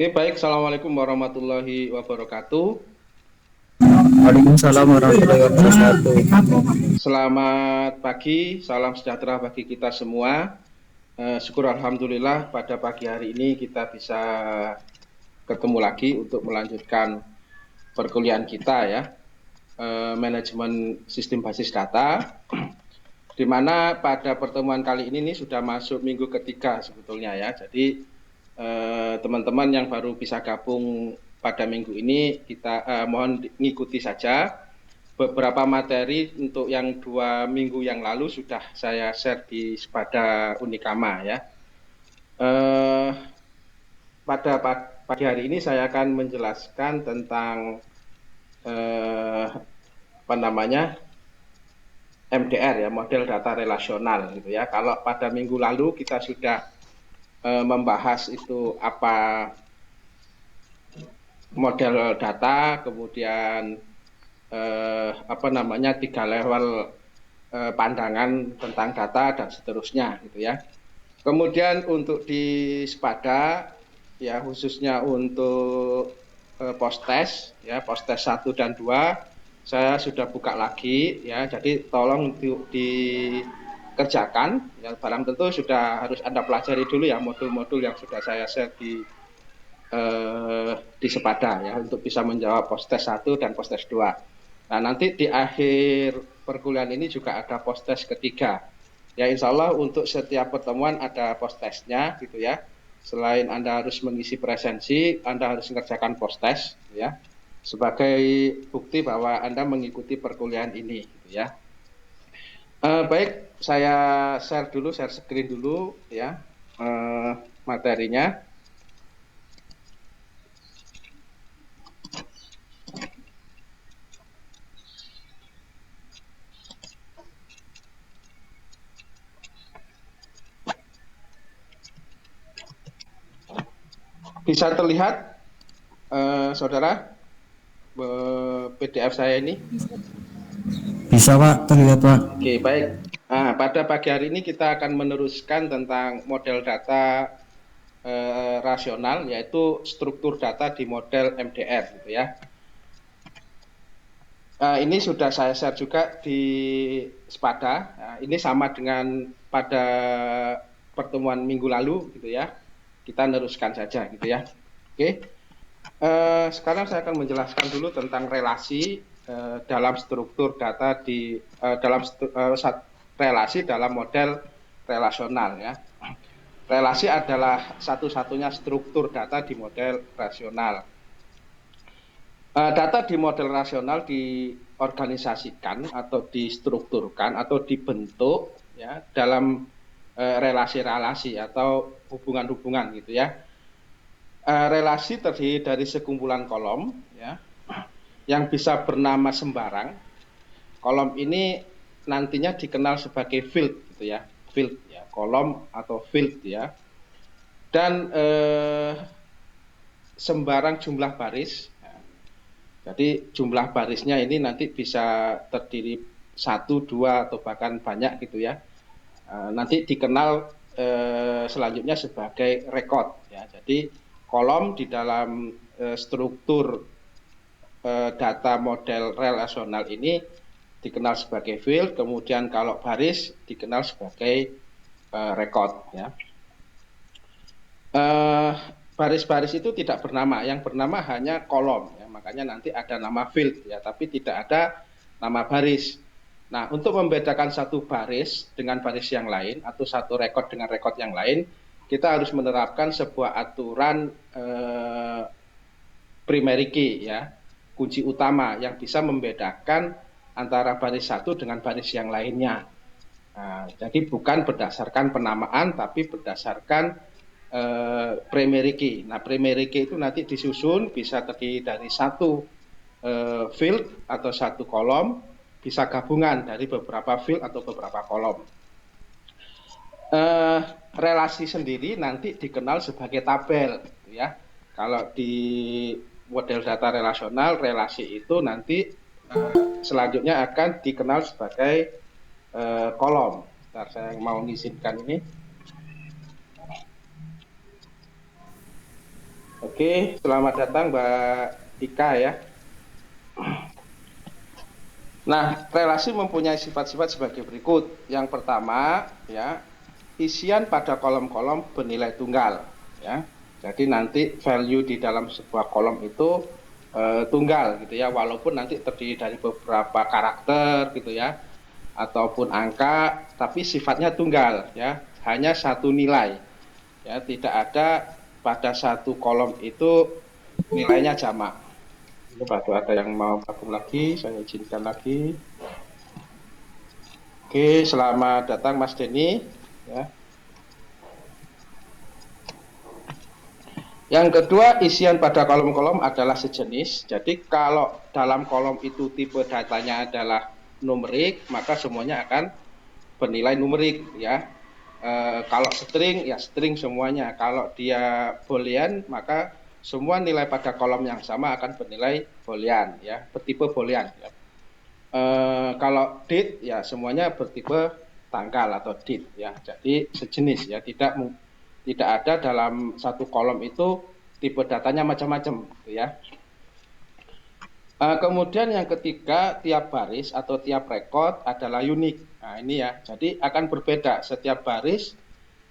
Oke, baik. Assalamualaikum warahmatullahi wabarakatuh. Waalaikumsalam warahmatullahi wabarakatuh. Selamat pagi, salam sejahtera bagi kita semua. Syukur Alhamdulillah pada pagi hari ini kita bisa ketemu lagi untuk melanjutkan perkuliahan kita ya, manajemen sistem basis data, di mana pada pertemuan kali ini sudah masuk minggu ketiga sebetulnya ya. Jadi teman-teman yang baru bisa gabung pada minggu ini kita mohon ngikuti saja. Beberapa materi untuk yang 2 minggu yang lalu sudah saya share di pada Unikama ya. Eh, pada pagi hari ini saya akan menjelaskan tentang apa namanya MDR ya, model data relasional gitu ya. Kalau pada minggu lalu kita sudah membahas itu apa model data, kemudian apa namanya 3 level pandangan tentang data dan seterusnya gitu ya. Kemudian untuk di Spada ya khususnya untuk post test ya, post test 1 dan 2 saya sudah buka lagi ya. Jadi tolong dikerjakan ya, barang tentu sudah harus Anda pelajari dulu ya modul-modul yang sudah saya share di Sepada ya untuk bisa menjawab post test 1 dan post test 2. Nah, nanti di akhir perkuliahan ini juga ada post test ketiga. Ya, insya Allah untuk setiap pertemuan ada post testnya gitu ya. Selain Anda harus mengisi presensi, Anda harus mengerjakan post test ya. Sebagai bukti bahwa Anda mengikuti perkuliahan ini gitu ya. Baik, saya share screen dulu ya materinya. Bisa terlihat saudara PDF saya ini? Bisa Pak, terlihat Pak. Oke, baik. Nah, pada pagi hari ini kita akan meneruskan tentang model data rasional, yaitu struktur data di model MDR, gitu ya. Ini sudah saya share juga di Spada. Nah, ini sama dengan pada pertemuan minggu lalu, gitu ya. Kita meneruskan saja, gitu ya. Oke. Sekarang saya akan menjelaskan dulu tentang relasi dalam struktur data di relasi dalam model relasional ya. Relasi adalah satu-satunya struktur data di model rasional. Data di model rasional diorganisasikan atau distrukturkan atau dibentuk ya dalam relasi-relasi atau hubungan-hubungan gitu ya. Relasi terdiri dari sekumpulan kolom ya yang bisa bernama sembarang. Kolom ini nantinya dikenal sebagai field gitu ya, field ya, kolom atau field ya. Dan sembarang jumlah baris. Jadi jumlah barisnya ini nanti bisa terdiri 1, 2 atau bahkan banyak gitu ya. Nanti dikenal selanjutnya sebagai record ya. Jadi kolom di dalam struktur data model relasional ini dikenal sebagai field, kemudian kalau baris dikenal sebagai record ya. Baris-baris itu tidak bernama, yang bernama hanya kolom ya, makanya nanti ada nama field ya, tapi tidak ada nama baris. Nah, untuk membedakan satu baris dengan baris yang lain atau satu record dengan record yang lain, kita harus menerapkan sebuah aturan primary key ya, kunci utama yang bisa membedakan antara baris satu dengan baris yang lainnya. Nah, jadi bukan berdasarkan penamaan, tapi berdasarkan primary key. Nah, primary key itu nanti disusun bisa terdiri dari satu field atau satu kolom, bisa gabungan dari beberapa field atau beberapa kolom. Relasi sendiri nanti dikenal sebagai tabel, gitu ya. Kalau di model data relasional, relasi itu nanti selanjutnya akan dikenal sebagai kolom. Bentar, saya mau mengizinkan ini. Oke. Oke, selamat datang Mbak Ika ya. Nah, relasi mempunyai sifat-sifat sebagai berikut. Yang pertama, ya, isian pada kolom-kolom bernilai tunggal, ya. Jadi nanti value di dalam sebuah kolom itu tunggal gitu ya, walaupun nanti terdiri dari beberapa karakter gitu ya, ataupun angka, tapi sifatnya tunggal ya, hanya satu nilai. Ya, tidak ada pada satu kolom itu nilainya jamak. Kalau ada yang mau gabung lagi, saya izinkan lagi. Oke, selamat datang Mas Denny. Ya. Yang kedua, isian pada kolom-kolom adalah sejenis. Jadi kalau dalam kolom itu tipe datanya adalah numerik, maka semuanya akan bernilai numerik ya. Kalau string ya string semuanya. Kalau dia boolean maka semua nilai pada kolom yang sama akan bernilai boolean ya, bertipe boolean ya. Kalau date ya semuanya bertipe tanggal atau date ya. Jadi sejenis ya, tidak ada dalam satu kolom itu tipe datanya macam-macam gitu ya. Kemudian yang ketiga, tiap baris atau tiap rekod adalah unik. Nah ini ya, jadi akan berbeda. Setiap baris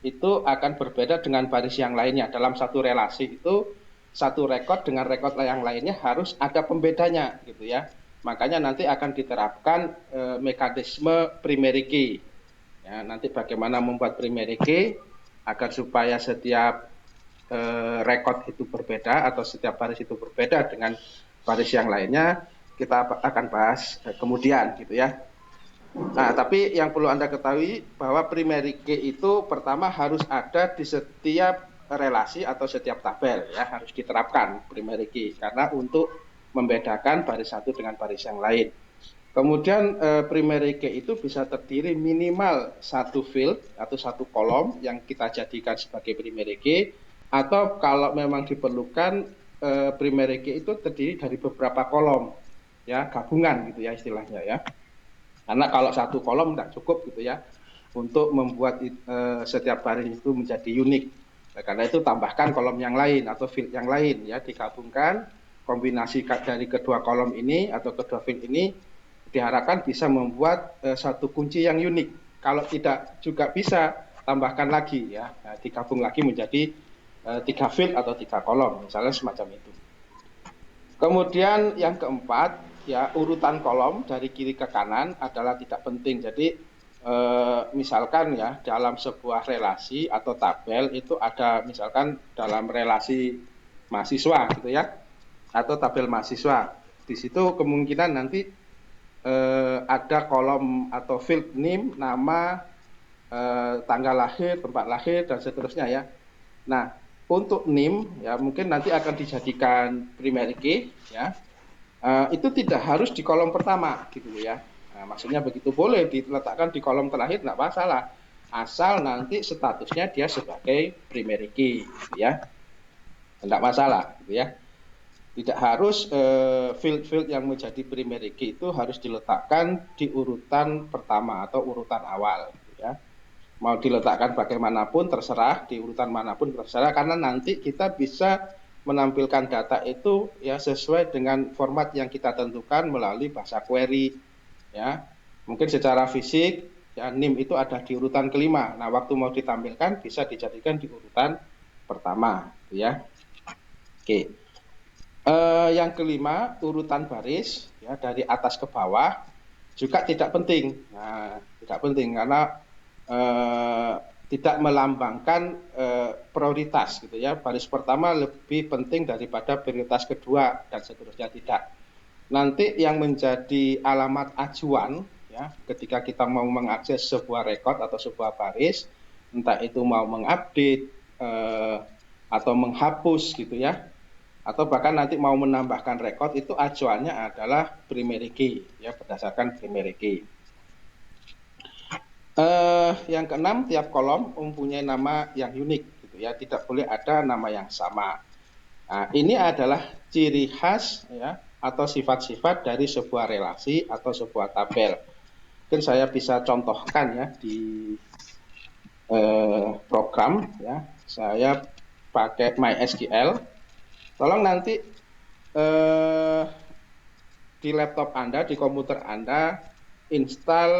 itu akan berbeda dengan baris yang lainnya. Dalam satu relasi itu, satu rekod dengan rekod yang lainnya harus ada pembedanya gitu ya. Makanya nanti akan diterapkan mekanisme primary key. Ya, nanti bagaimana membuat primary key agar supaya setiap rekod itu berbeda atau setiap baris itu berbeda dengan baris yang lainnya, kita akan bahas kemudian gitu ya. Nah, tapi yang perlu Anda ketahui bahwa primary key itu pertama harus ada di setiap relasi atau setiap tabel ya, harus diterapkan primary key karena untuk membedakan baris satu dengan baris yang lain. Kemudian primary key itu bisa terdiri minimal satu field atau satu kolom yang kita jadikan sebagai primary key, atau kalau memang diperlukan primary key itu terdiri dari beberapa kolom ya, gabungan gitu ya istilahnya ya. Karena kalau satu kolom tidak cukup gitu ya untuk membuat setiap baris itu menjadi unik. Nah, karena itu tambahkan kolom yang lain atau field yang lain ya, digabungkan kombinasi dari kedua kolom ini atau kedua field ini diharapkan bisa membuat satu kunci yang unik. Kalau tidak juga bisa tambahkan lagi ya, nah, digabung lagi menjadi 3 field atau 3 kolom misalnya semacam itu. Kemudian yang keempat ya, urutan kolom dari kiri ke kanan adalah tidak penting. Jadi misalkan ya dalam sebuah relasi atau tabel itu ada misalkan dalam relasi mahasiswa gitu ya, atau tabel mahasiswa. Di situ kemungkinan nanti ada kolom atau field name, nama, tanggal lahir, tempat lahir dan seterusnya ya. Nah, untuk NIM ya mungkin nanti akan dijadikan primary key ya. Itu tidak harus di kolom pertama gitu ya. Nah, maksudnya begitu boleh diletakkan di kolom terakhir tidak masalah. Asal nanti statusnya dia sebagai primary key gitu ya. Tidak masalah gitu ya. Tidak harus field-field yang menjadi primary key itu harus diletakkan di urutan pertama atau urutan awal gitu ya. Mau diletakkan bagaimanapun terserah, di urutan manapun terserah, karena nanti kita bisa menampilkan data itu ya sesuai dengan format yang kita tentukan melalui bahasa query ya. Mungkin secara fisik ya NIM itu ada di urutan kelima. Nah, waktu mau ditampilkan bisa dijadikan di urutan pertama ya. Oke. Yang kelima, urutan baris ya dari atas ke bawah juga tidak penting. Nah, tidak penting karena tidak melambangkan prioritas gitu ya. Baris pertama lebih penting daripada prioritas kedua dan seterusnya, tidak. Nanti yang menjadi alamat acuan ya ketika kita mau mengakses sebuah rekod atau sebuah baris, entah itu mau mengupdate atau menghapus gitu ya, atau bahkan nanti mau menambahkan rekod, itu acuannya adalah primary key ya, berdasarkan primary key. Yang keenam, tiap kolom mempunyai nama yang unik gitu ya, tidak boleh ada nama yang sama. Nah, ini adalah ciri khas ya atau sifat-sifat dari sebuah relasi atau sebuah tabel. Mungkin saya bisa contohkan ya di program ya. Saya pakai MySQL Tolong nanti eh, di laptop Anda, di komputer Anda, install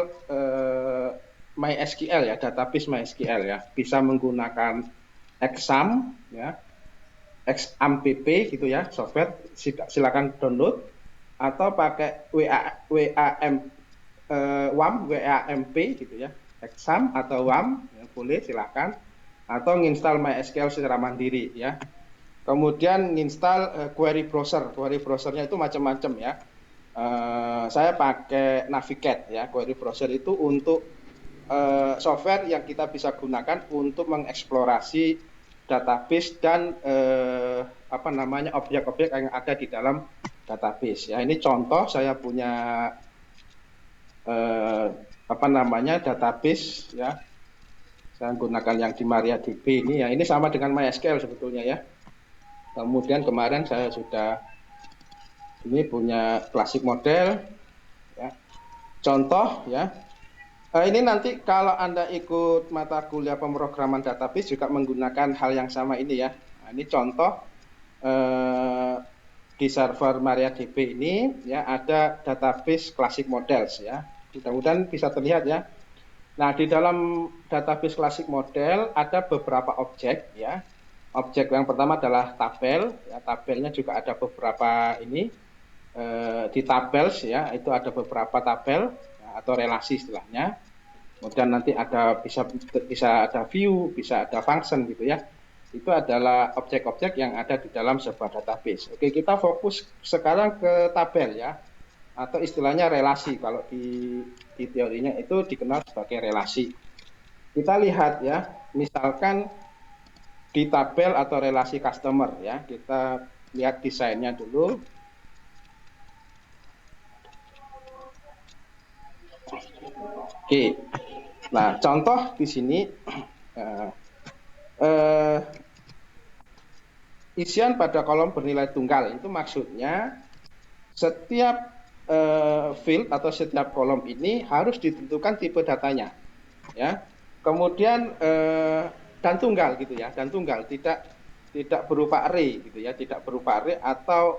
MySQL ya, database MySQL ya. Bisa menggunakan Exam ya, XAMPP gitu ya, software silakan download atau pakai WAMP gitu ya, Exam atau WAM ya, boleh silakan, atau nginstal MySQL secara mandiri ya. Kemudian nginstal query browser. Query browsernya itu macam-macam ya. Saya pakai Navigate ya. Query browser itu untuk software yang kita bisa gunakan untuk mengeksplorasi database dan objek-objek yang ada di dalam database. Ya, ini contoh saya punya database ya. Saya gunakan yang di MariaDB ini ya. Ini sama dengan MySQL sebetulnya ya. Kemudian kemarin saya sudah ini punya klasik model ya. Contoh ya. Ini nanti kalau Anda ikut mata kuliah pemrograman database juga menggunakan hal yang sama ini ya. Nah, ini contoh di server MariaDB ini ya ada database classic models ya. Mudah-mudahan bisa terlihat ya. Nah, di dalam database classic model ada beberapa objek ya. Objek yang pertama adalah tabel ya. Tabelnya juga ada beberapa ini di tabels ya, itu ada beberapa tabel ya, atau relasi istilahnya. Kemudian nanti ada bisa ada view, bisa ada function gitu ya. Itu adalah objek-objek yang ada di dalam sebuah database. Oke, kita fokus sekarang ke tabel ya, atau istilahnya relasi. Kalau di teorinya itu dikenal sebagai relasi. Kita lihat ya, misalkan di tabel atau relasi customer ya, kita lihat desainnya dulu. Oke, nah contoh di sini isian pada kolom bernilai tunggal itu maksudnya setiap field atau setiap kolom ini harus ditentukan tipe datanya, ya. Kemudian dan tunggal gitu ya, dan tunggal tidak berupa array gitu ya, tidak berupa array atau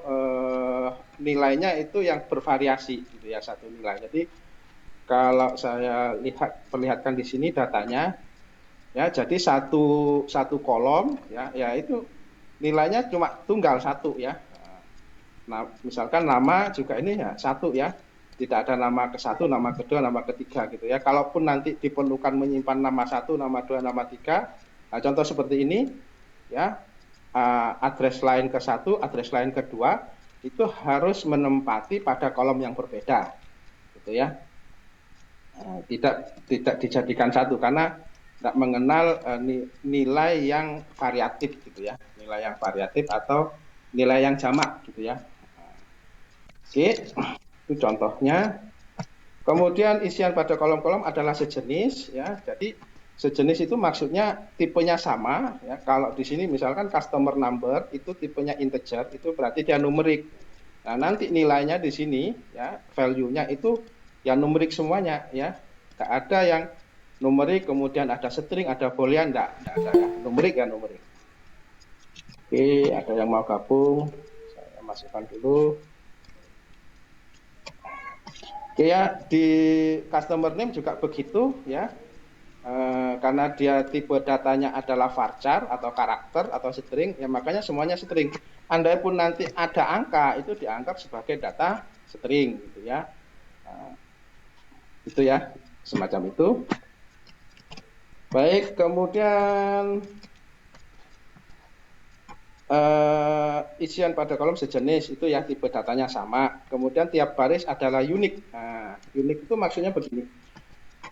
nilainya itu yang bervariasi gitu ya, satu nilai. Jadi kalau saya perlihatkan di sini datanya, ya jadi satu kolom ya itu nilainya cuma tunggal satu ya. Nah, misalkan nama juga ini ya satu ya, tidak ada nama ke-1, nama kedua, nama ketiga gitu ya. Kalaupun nanti diperlukan menyimpan nama 1, nama 2, nama 3, nah, contoh seperti ini ya, address line ke-1, address line kedua itu harus menempati pada kolom yang berbeda gitu ya. Tidak dijadikan satu karena tidak mengenal nilai yang variatif gitu ya, nilai yang variatif atau nilai yang jamak gitu ya. Oke, itu contohnya. Kemudian isian pada kolom-kolom adalah sejenis ya. Jadi sejenis itu maksudnya tipenya sama ya. Kalau di sini misalkan customer number itu tipenya integer, itu berarti dia numerik. Nah, nanti nilainya di sini ya, value-nya itu ya numerik semuanya ya. Tidak ada yang numerik kemudian ada string, ada boolean, tidak ada ya. Numerik ya numerik. Oke, ada yang mau gabung? Saya masukkan dulu. Oke ya, di customer name juga begitu ya, karena dia tipe datanya adalah varchar atau karakter atau string, ya makanya semuanya string. Andai pun nanti ada angka, itu dianggap sebagai data string gitu ya. Itu ya, semacam itu. Baik, kemudian isian pada kolom sejenis itu ya, tipe datanya sama. Kemudian tiap baris adalah unik. Nah, unik itu maksudnya begini.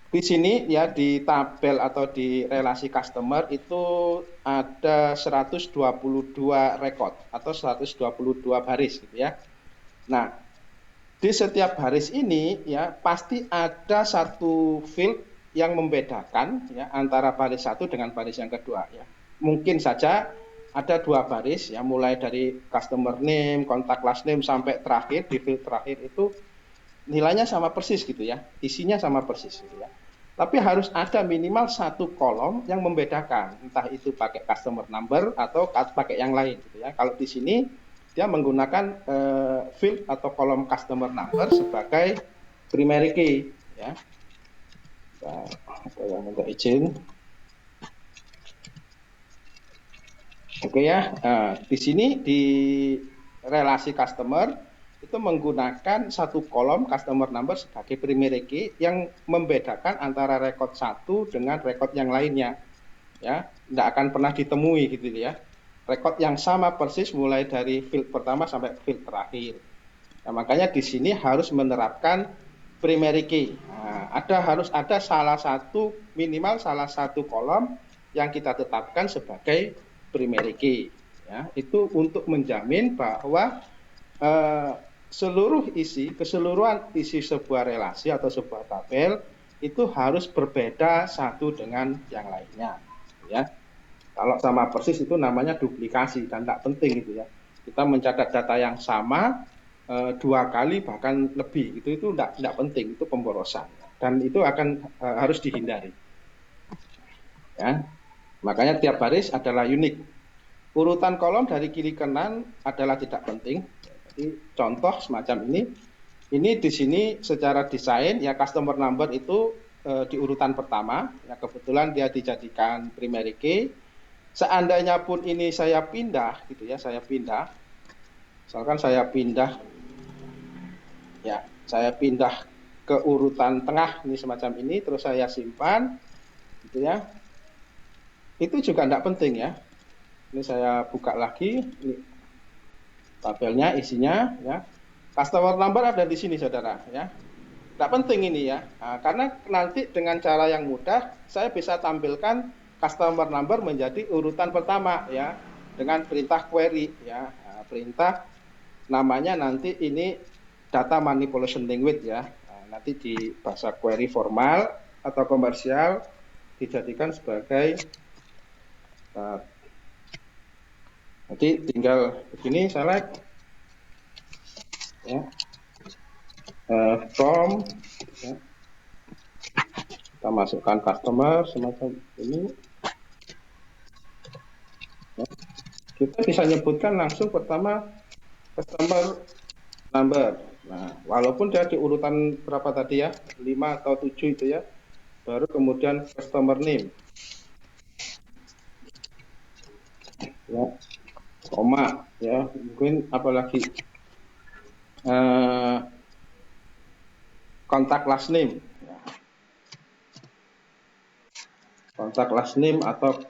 Di sini ya, di tabel atau di relasi customer itu ada 122 record atau 122 baris gitu ya. Nah, di setiap baris ini ya pasti ada satu field yang membedakan ya antara baris satu dengan baris yang kedua ya. Mungkin saja ada dua baris ya, mulai dari customer name, kontak last name sampai terakhir di field terakhir itu nilainya sama persis gitu ya, isinya sama persis gitu ya. Tapi harus ada minimal satu kolom yang membedakan, entah itu pakai customer number atau pakai yang lain gitu ya. Kalau di sini dia menggunakan field atau kolom customer number sebagai primary key ya. Nah, ada yang minta izin. Oke ya. Nah, di sini di relasi customer itu menggunakan satu kolom customer number sebagai primary key yang membedakan antara record satu dengan record yang lainnya. Ya, tidak akan pernah ditemui gitu ya. Record yang sama persis mulai dari field pertama sampai field terakhir. Nah, makanya di sini harus menerapkan primary key. Nah, harus ada minimal salah satu kolom yang kita tetapkan sebagai primary key. Ya, itu untuk menjamin bahwa keseluruhan isi sebuah relasi atau sebuah tabel itu harus berbeda satu dengan yang lainnya. Ya, kalau sama persis itu namanya duplikasi dan tidak penting gitu ya. Kita mencatat data yang sama 2 kali bahkan lebih itu tidak penting, itu pemborosan dan itu akan harus dihindari. Ya, makanya tiap baris adalah unik. Urutan kolom dari kiri ke kanan adalah tidak penting. Jadi contoh semacam ini di sini secara desain ya customer number itu di urutan pertama. Ya kebetulan dia dijadikan primary key. Seandainya pun ini saya pindah gitu ya, misalkan saya pindah ke urutan tengah ini semacam ini, terus saya simpan gitu ya. Itu juga tidak penting ya. Ini saya buka lagi, ini tabelnya isinya ya. Customer number ada di sini saudara ya. Tidak penting ini ya, karena nanti dengan cara yang mudah saya bisa tampilkan customer number menjadi urutan pertama ya dengan perintah query ya. Perintah namanya nanti ini data manipulation language ya. Nanti di bahasa query formal atau komersial dijadikan sebagai nanti tinggal begini select ya, from ya. Kita masukkan customer semacam ini ya. Kita bisa nyebutkan langsung pertama customer number. Nah, walaupun dia di urutan berapa tadi ya, 5 atau 7 itu ya, baru kemudian customer name ya, koma ya, mungkin apalagi kontak last name ya. Kontak last name atau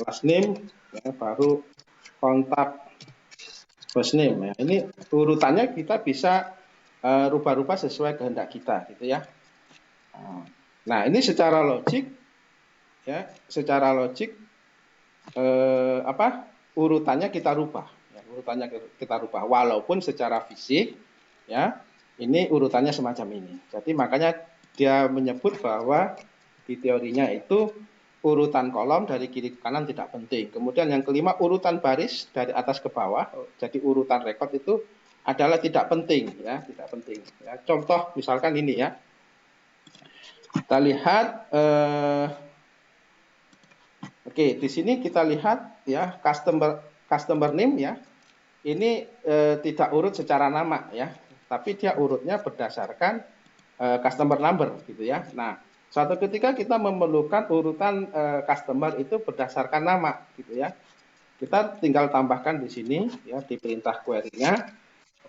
last name ya, baru kontak first name ya. Ini urutannya kita bisa rubah-rubah sesuai kehendak kita gitu ya. Nah, ini secara logik ya, urutannya kita rubah ya, walaupun secara fisik ya ini urutannya semacam ini. Jadi makanya dia menyebut bahwa di teorinya itu urutan kolom dari kiri ke kanan tidak penting. Kemudian yang kelima, urutan baris dari atas ke bawah, jadi urutan rekod itu adalah tidak penting ya, tidak penting ya. Contoh misalkan ini ya, kita lihat oke, di sini kita lihat ya customer name ya, ini tidak urut secara nama ya, tapi dia urutnya berdasarkan customer number gitu ya. Nah, suatu ketika kita memerlukan urutan customer itu berdasarkan nama gitu ya. Kita tinggal tambahkan di sini ya, di perintah query-nya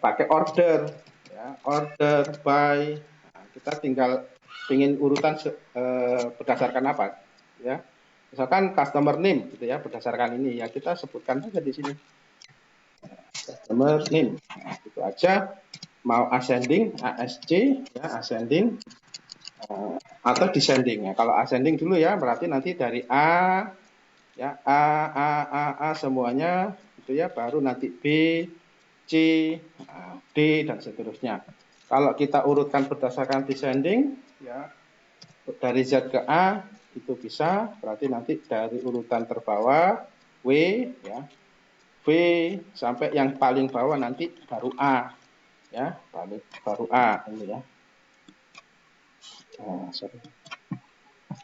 pakai order ya, order by. Nah, kita tinggal ingin urutan berdasarkan apa ya. Misalkan customer name gitu ya, berdasarkan ini ya kita sebutkan saja di sini. Customer name. Nah, itu aja. Mau ascending, ASC ya, ascending atau descending ya. Kalau ascending dulu ya, berarti nanti dari A ya, A semuanya gitu ya, baru nanti B, C, D dan seterusnya. Kalau kita urutkan berdasarkan descending ya, dari Z ke A itu bisa, berarti nanti dari urutan terbawah W ya, V sampai yang paling bawah nanti baru A ya, baru A ini ya. Sorry.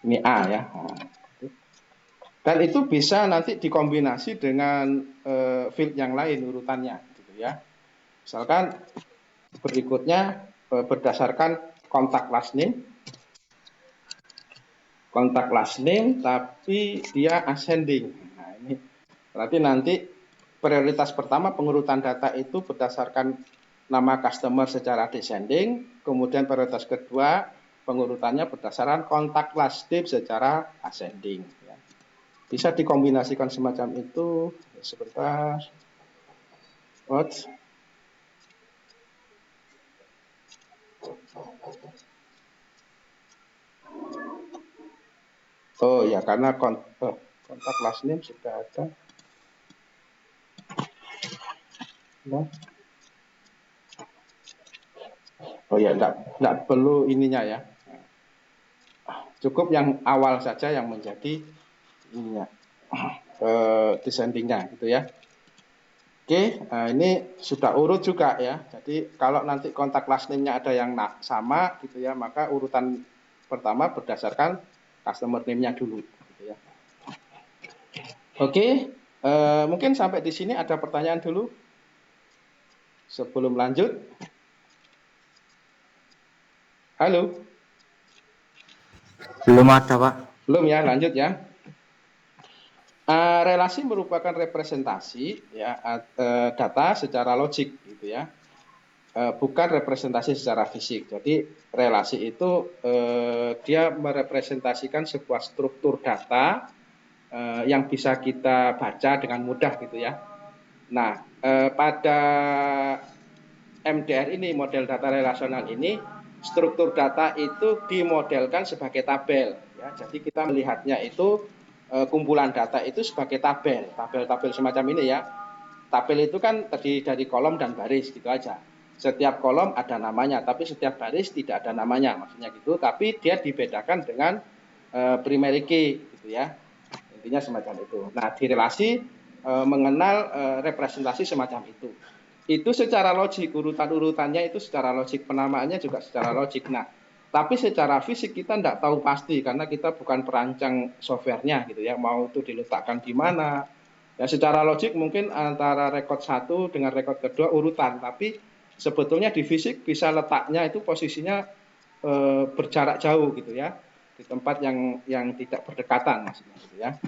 Ini A ya. Nah, dan itu bisa nanti dikombinasi dengan field yang lain urutannya gitu ya. Misalkan berikutnya berdasarkan kontak last name tapi dia ascending. Nah, ini berarti nanti prioritas pertama pengurutan data itu berdasarkan nama customer secara descending, kemudian prioritas kedua pengurutannya berdasarkan kontak last name secara ascending. Bisa dikombinasikan semacam itu. Sebentar. What? Oh ya, karena kontak last name sudah ada. Nah. Oh ya, enggak perlu ininya ya. Cukup yang awal saja yang menjadi ininya, descendingnya gitu ya. Oke, ini sudah urut juga ya. Jadi kalau nanti kontak last name-nya ada yang sama gitu ya, maka urutan pertama berdasarkan customer name-nya dulu gitu ya. Oke, mungkin sampai di sini ada pertanyaan dulu sebelum lanjut. Halo. Belum ada, Pak. Belum ya, lanjut ya. Relasi merupakan representasi ya data secara logik gitu ya, bukan representasi secara fisik. Jadi relasi itu dia merepresentasikan sebuah struktur data yang bisa kita baca dengan mudah gitu ya. Nah, pada MDR ini, model data relasional ini, struktur data itu dimodelkan sebagai tabel ya. Jadi kita melihatnya itu kumpulan data itu sebagai tabel semacam ini ya. Tabel itu kan terdiri dari kolom dan baris gitu aja. Setiap kolom ada namanya, tapi setiap baris tidak ada namanya, maksudnya gitu. Tapi dia dibedakan dengan primary key gitu ya. Intinya semacam itu. Nah, di relasi mengenal representasi semacam itu. Itu secara logik, urutan-urutannya itu secara logik, penamaannya juga secara logik. Nah, tapi secara fisik kita tidak tahu pasti karena kita bukan perancang softwarenya gitu ya, mau itu diletakkan di mana. Ya secara logik mungkin antara rekod satu dengan rekod kedua urutan, tapi sebetulnya di fisik bisa letaknya itu posisinya berjarak jauh gitu ya, di tempat yang tidak berdekatan maksudnya gitu ya.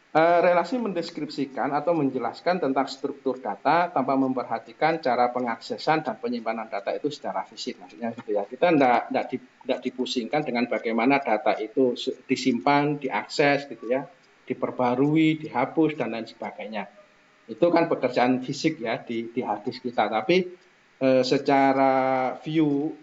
Relasi mendeskripsikan atau menjelaskan tentang struktur data tanpa memperhatikan cara pengaksesan dan penyimpanan data itu secara fisik, maksudnya gitu ya. Kita tidak dipusingkan dengan bagaimana data itu disimpan, diakses gitu ya, diperbarui, dihapus dan lain sebagainya. Itu kan pekerjaan fisik ya di hard disk kita. Tapi secara view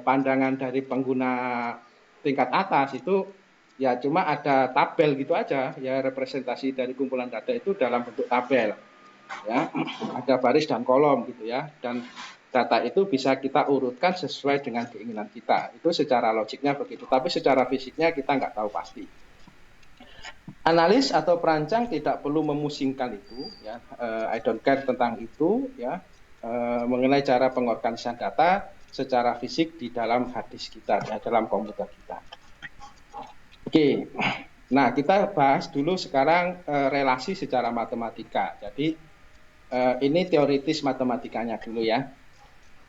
pandangan dari pengguna tingkat atas itu ya cuma ada tabel gitu aja ya, representasi dari kumpulan data itu dalam bentuk tabel ya, ada baris dan kolom gitu ya, dan data itu bisa kita urutkan sesuai dengan keinginan kita. Itu secara logiknya begitu, tapi secara fisiknya kita nggak tahu pasti. Analis atau perancang tidak perlu memusingkan itu ya, I don't care tentang itu ya, mengenai cara pengorganisan data secara fisik di dalam hard disk kita ya, dalam komputer kita. Oke, nah kita bahas dulu sekarang relasi secara matematika. Jadi ini teoritis matematikanya dulu ya.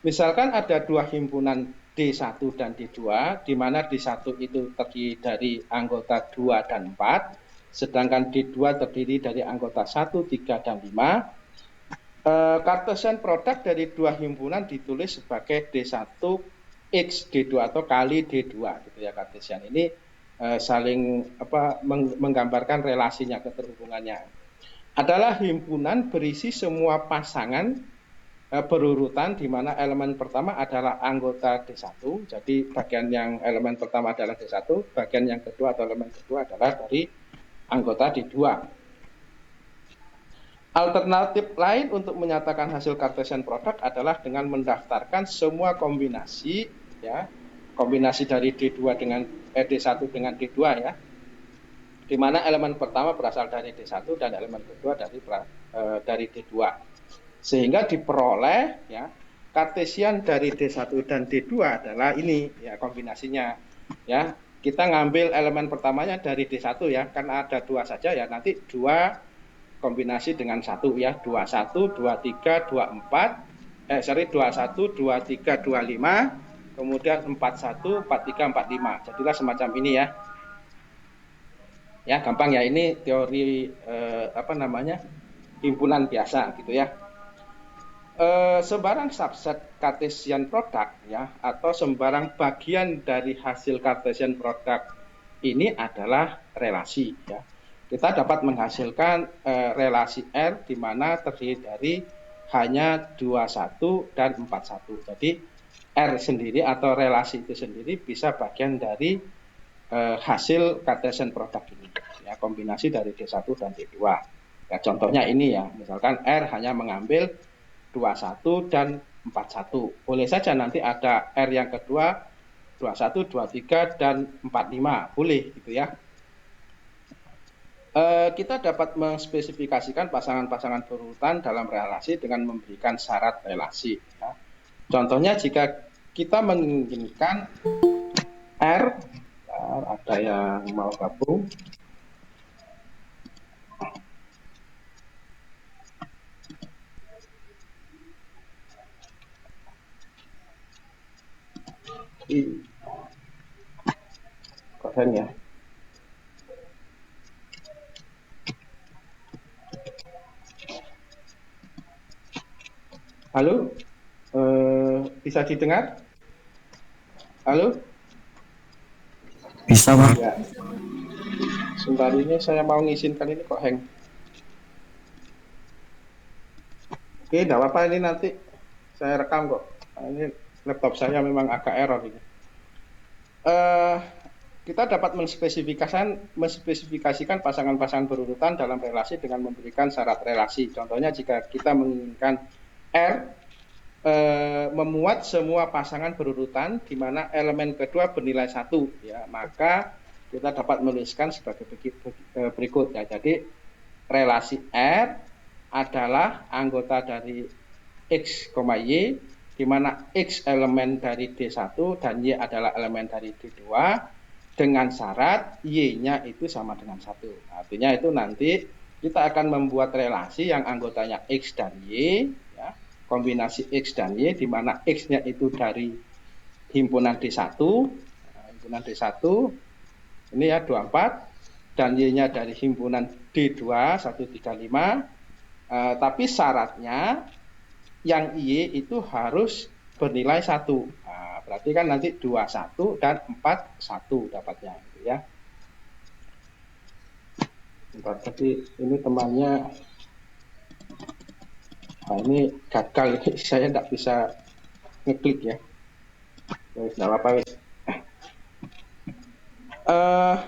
Misalkan ada dua himpunan D1 dan D2, di mana D1 itu terdiri dari anggota 2 dan 4, sedangkan D2 terdiri dari anggota 1, 3, dan 5. Cartesian product dari dua himpunan ditulis sebagai D1 X D2 atau kali D2 gitu ya. Cartesian ini saling menggambarkan relasinya, keterhubungannya. Adalah himpunan berisi semua pasangan berurutan, di mana elemen pertama adalah anggota D1. Jadi bagian yang elemen pertama adalah D1, bagian yang kedua atau elemen kedua adalah dari anggota D2. Alternatif lain untuk menyatakan hasil Cartesian product adalah dengan mendaftarkan semua kombinasi ya, kombinasi dari D1 dengan D2 ya, di mana elemen pertama berasal dari D1 dan elemen kedua dari D2, sehingga diperoleh ya Cartesian dari D1 dan D2 adalah ini ya kombinasinya ya, kita ngambil elemen pertamanya dari D1 ya, karena ada 2 saja ya, nanti 2 kombinasi dengan 1 ya, 21, 23, 24, 21, 23, 25, kemudian 41, 43, 45. Jadilah semacam ini ya. Ya, gampang ya, ini teori himpunan biasa gitu ya. Sembarang subset Cartesian product ya, atau sembarang bagian dari hasil Cartesian product ini adalah relasi ya. Kita dapat menghasilkan relasi R di mana terdiri dari hanya 21 dan 41. Jadi R sendiri atau relasi itu sendiri bisa bagian dari hasil Cartesian product ini ya, kombinasi dari D1 dan D2 ya. Contohnya ini ya, misalkan R hanya mengambil 21 dan 41. Boleh saja nanti ada R yang kedua 21, 23 dan 45, boleh gitu ya. Kita dapat menspesifikasikan pasangan-pasangan berurutan dalam relasi dengan memberikan syarat relasi ya. Contohnya jika kita menginginkan R, ada yang mau gabung. Keren ya. Halo, bisa didengar? Halo? Bisa Pak. Ya. Sebentar, ini saya mau ngizinkan ini kok hang. Oke, tidak apa-apa, ini nanti saya rekam kok. Ini laptop saya memang agak error ini. Kita dapat menspesifikasikan pasangan-pasangan berurutan dalam relasi dengan memberikan syarat relasi. Contohnya jika kita menginginkan R memuat semua pasangan berurutan di mana elemen kedua bernilai 1 ya, maka kita dapat menuliskan sebagai berikut ya. Jadi relasi R adalah anggota dari X, Y, di mana X elemen dari D1 dan Y adalah elemen dari D2 dengan syarat Y-nya itu sama dengan 1. Artinya itu nanti kita akan membuat relasi yang anggotanya X dan Y ya, kombinasi X dan Y di mana X-nya itu dari himpunan D1, himpunan D1 ini ya 24, dan Y-nya dari himpunan D2 135. Tapi syaratnya yang Y itu harus bernilai 1. Nah, berarti kan nanti 21 dan 41 dapatnya gitu ya. Bentar, tadi ini temannya. Nah, ini gagal ini, saya tidak bisa ngeklik ya. Tidak apa-apa.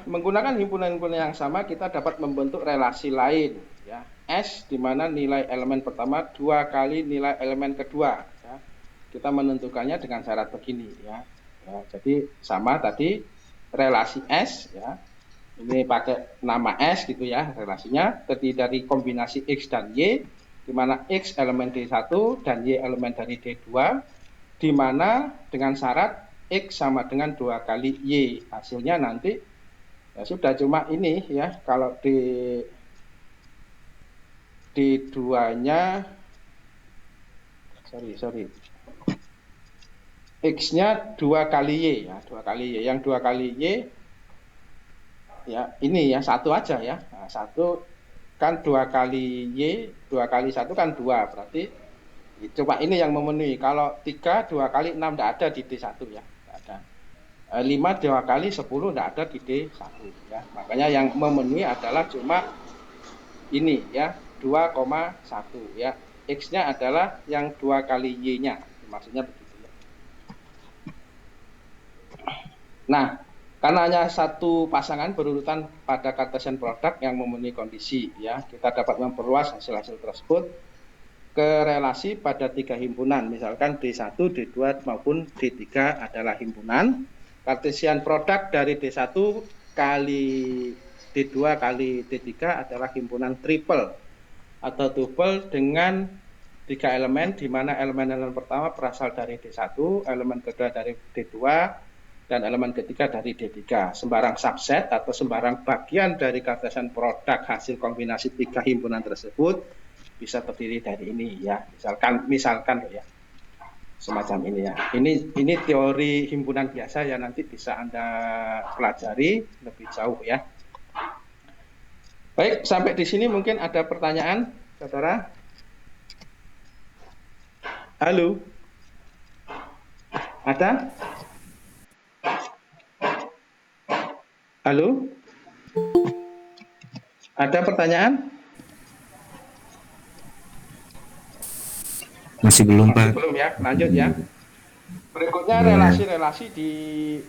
Menggunakan himpunan-himpunan yang sama kita dapat membentuk relasi lain ya. S di mana nilai elemen pertama 2 kali nilai elemen kedua ya. Kita menentukannya dengan syarat begini ya. Jadi sama tadi relasi S ya. Ini pakai nama S gitu ya, relasinya terdiri dari kombinasi X dan Y di mana X elemen D1 dan Y elemen dari D2 di mana dengan syarat X sama dengan 2 kali Y. Hasilnya nanti ya sudah cuma ini ya, kalau di duanya X-nya 2 kali Y ya, 2 kali Y. Yang 2 kali Y ya ini ya, 1 aja ya. Nah, 1 kan 2 kali Y, 2 kali 1 kan 2, berarti coba ini yang memenuhi. Kalau 3 2 kali 6 tidak ada di D1 ya, tidak ada. 5 2 kali 10 tidak ada di D1 ya. Makanya yang memenuhi adalah cuma ini ya, 2,1 ya. X-nya adalah yang 2 kali Y-nya, maksudnya begitu ya. Nah, karena hanya satu pasangan berurutan pada Cartesian product yang memenuhi kondisi ya, kita dapat memperluas hasil-hasil tersebut ke relasi pada 3 himpunan. Misalkan D1, D2 maupun D3 adalah himpunan. Cartesian product dari D1 kali D2 kali D3 adalah himpunan triple atau tuple dengan 3 elemen, di mana elemen-elemen pertama berasal dari D1, elemen kedua dari D2, dan elemen ketiga dari D3. Sembarang subset atau sembarang bagian dari Cartesian produk hasil kombinasi 3 himpunan tersebut bisa terdiri dari ini ya. Misalkan ya. Semacam ini ya. Ini teori himpunan biasa yang nanti bisa Anda pelajari lebih jauh ya. Baik, sampai di sini mungkin ada pertanyaan, saudara? Halo? Ada? Halo? Ada pertanyaan? Masih belum, Masih Pak. belum ya, lanjut ya. Berikutnya relasi-relasi di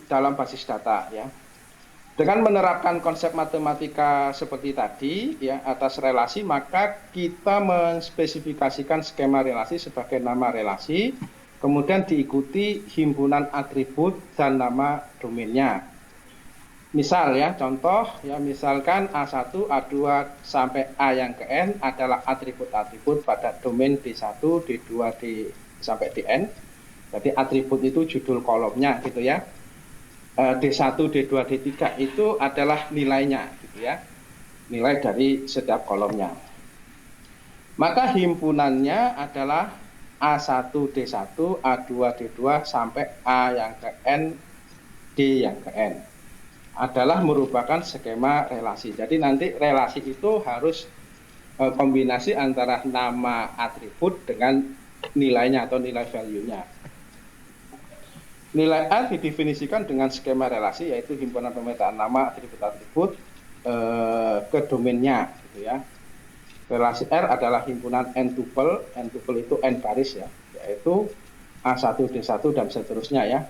dalam basis data ya. Dengan menerapkan konsep matematika seperti tadi ya atas relasi, maka kita menspesifikasikan skema relasi sebagai nama relasi, kemudian diikuti himpunan atribut dan nama domainnya. Misal ya, contoh ya, misalkan A1, A2 sampai A yang ke N adalah atribut-atribut pada domain D1, D2, sampai Dn. Jadi atribut itu judul kolomnya gitu ya. D1, D2, D3 itu adalah nilainya gitu ya. Nilai dari setiap kolomnya. Maka himpunannya adalah A1, D1, A2, D2 sampai A yang ke N, D yang ke N. Adalah merupakan skema relasi. Jadi nanti relasi itu harus kombinasi antara nama atribut dengan nilainya atau nilai value-nya. Nilai A didefinisikan dengan skema relasi, yaitu himpunan pemetaan nama atribut-atribut ke domainnya gitu ya. Relasi R adalah himpunan n tuple itu n baris ya, yaitu A1, D1 dan seterusnya ya.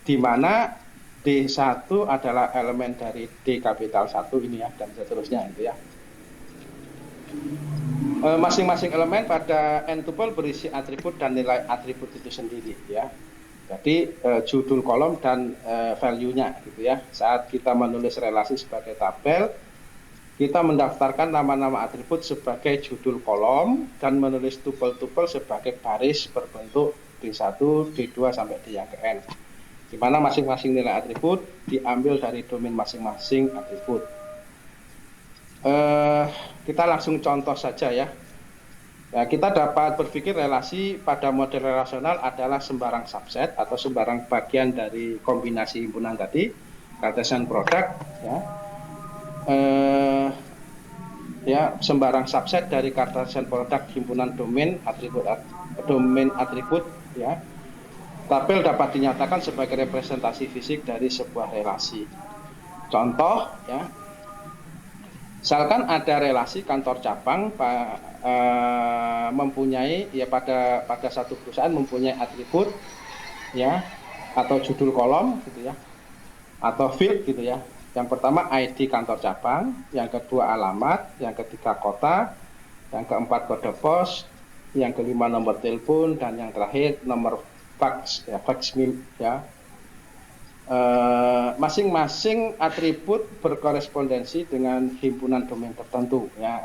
Di mana D1 adalah elemen dari D kapital 1 ini ya, dan seterusnya itu ya. Masing-masing elemen pada n tuple berisi atribut dan nilai atribut itu sendiri ya. Jadi judul kolom dan value-nya gitu ya. Saat kita menulis relasi sebagai tabel, kita mendaftarkan nama-nama atribut sebagai judul kolom dan menulis tuple-tuple sebagai baris berbentuk D1, D2 sampai D yang ke N. Di mana masing-masing nilai atribut diambil dari domain masing-masing atribut. Kita langsung contoh saja ya. Nah, kita dapat berpikir relasi pada model relasional adalah sembarang subset atau sembarang bagian dari kombinasi himpunan tadi, Cartesian product ya, sembarang subset dari Cartesian product himpunan domain atribut ya. Tabel dapat dinyatakan sebagai representasi fisik dari sebuah relasi. Contoh ya, misalkan ada relasi kantor cabang mempunyai ya pada satu perusahaan mempunyai atribut ya atau judul kolom gitu ya atau field gitu ya. Yang pertama ID kantor cabang, yang kedua alamat, yang ketiga kota, yang keempat kode pos, yang kelima nomor telepon, dan yang terakhir nomor fax ya, ya. Masing-masing atribut berkorespondensi dengan himpunan domain tertentu ya.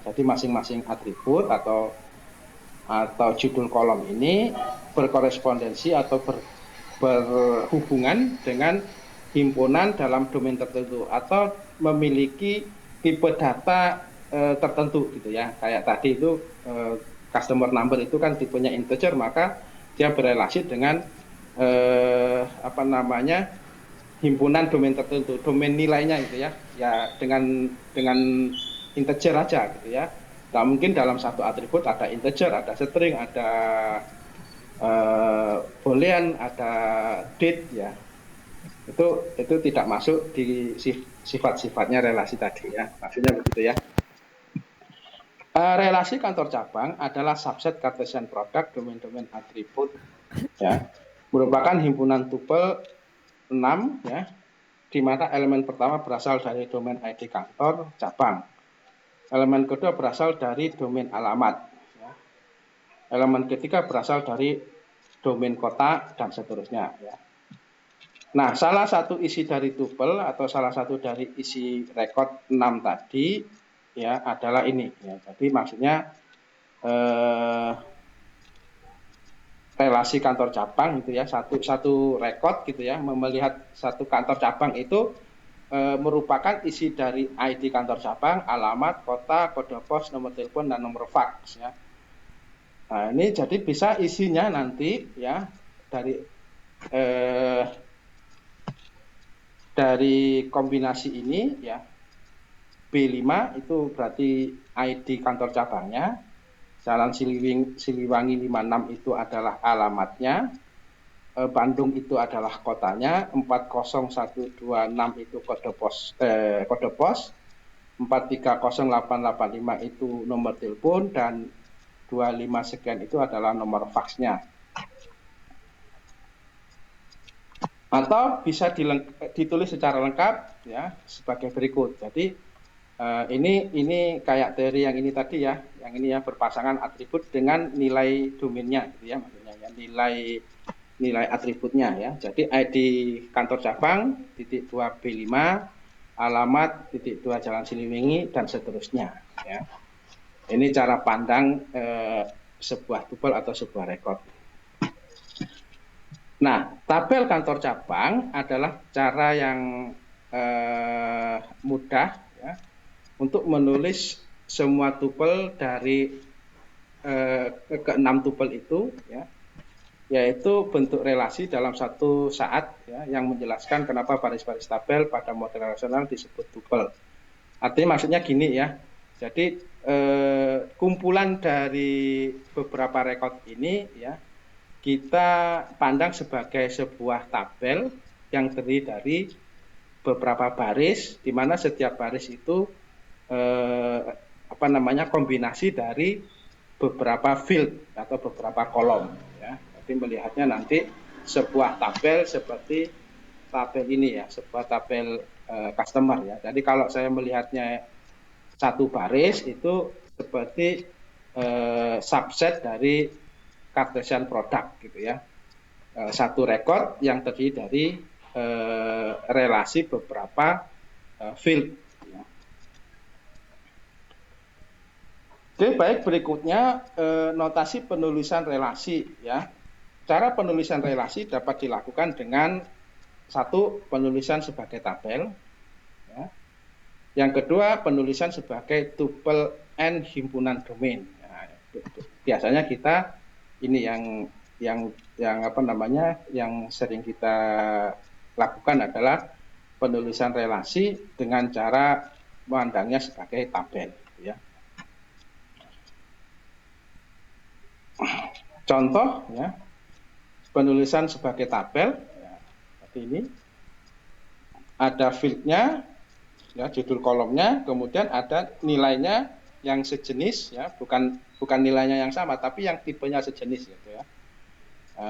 Jadi masing-masing atribut atau judul kolom ini berkorespondensi atau berhubungan dengan himpunan dalam domain tertentu atau memiliki tipe data tertentu gitu ya. Kayak tadi itu customer number itu kan tipenya integer, maka dia berelasi dengan himpunan domain tertentu, domain nilainya gitu ya. Ya dengan integer aja gitu ya. Nah, mungkin dalam satu atribut ada integer, ada string, ada boolean, ada date ya. Itu tidak masuk di sifat-sifatnya relasi tadi ya. Maksudnya begitu ya. Relasi kantor cabang adalah subset Cartesian product domain-domain atribut ya. Merupakan himpunan tuple 6 ya. Di mana elemen pertama berasal dari domain ID kantor cabang. Elemen kedua berasal dari domain alamat ya. Elemen ketiga berasal dari domain kota dan seterusnya ya. Nah, salah satu isi dari tuple atau salah satu dari isi rekod 6 tadi ya adalah ini ya. Jadi maksudnya relasi kantor cabang gitu ya, satu rekod gitu ya, melihat satu kantor cabang itu merupakan isi dari ID kantor cabang, alamat, kota, kode pos, nomor telepon, dan nomor fax ya. Nah, ini jadi bisa isinya nanti ya dari kombinasi ini ya, B5 itu berarti ID kantor cabangnya, Jalan Siliwangi 56 itu adalah alamatnya, Bandung itu adalah kotanya, 40126 itu kode pos, 4300885 itu nomor telepon, dan 25 sekian itu adalah nomor faksnya. Atau bisa ditulis secara lengkap ya sebagai berikut. Jadi ini kayak teori yang ini tadi ya, yang ini ya, berpasangan atribut dengan nilai domainnya gitu ya, maksudnya ya, nilai atributnya ya. Jadi ID kantor cabang titik 2 B5, alamat titik 2 Jalan Siliwangi, dan seterusnya ya. Ini cara pandang sebuah tupel atau sebuah rekod. Nah, tabel kantor cabang adalah cara yang mudah ya, untuk menulis semua tupel dari ke-6 tupel itu ya, yaitu bentuk relasi dalam satu saat ya, yang menjelaskan kenapa baris-baris tabel pada model relasional disebut tupel. Artinya maksudnya gini ya, jadi kumpulan dari beberapa rekod ini ya, kita pandang sebagai sebuah tabel yang terdiri dari beberapa baris, di mana setiap baris itu kombinasi dari beberapa field atau beberapa kolom ya. Jadi melihatnya nanti sebuah tabel seperti tabel ini ya, sebuah tabel customer ya. Jadi kalau saya melihatnya satu baris itu seperti subset dari Cartesian product gitu ya. Satu rekod yang terdiri dari relasi beberapa field ya. Oke, baik, berikutnya notasi penulisan relasi ya. Cara penulisan relasi dapat dilakukan dengan satu, penulisan sebagai tabel ya. Yang kedua, penulisan sebagai tuple n himpunan domain. Nah, biasanya kita ini yang sering kita lakukan adalah penulisan relasi dengan cara memandangnya sebagai tabel ya. Contoh ya, penulisan sebagai tabel ya, seperti ini. Ada fieldnya ya, judul kolomnya, kemudian ada nilainya yang sejenis ya, bukan nilainya yang sama tapi yang tipenya sejenis gitu ya.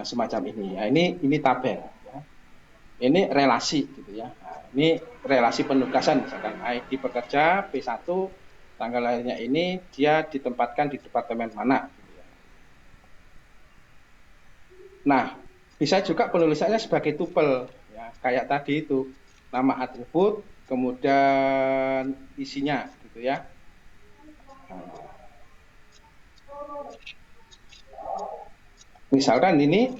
Semacam ini ya. Ini tabel ya. Ini relasi gitu ya. Nah, ini relasi penugasan, misalkan ID pekerja P1, tanggal lahirnya ini, dia ditempatkan di departemen mana gitu ya. Nah, bisa juga penulisannya sebagai tupel ya, kayak tadi itu, nama atribut kemudian isinya gitu ya. Misalkan ini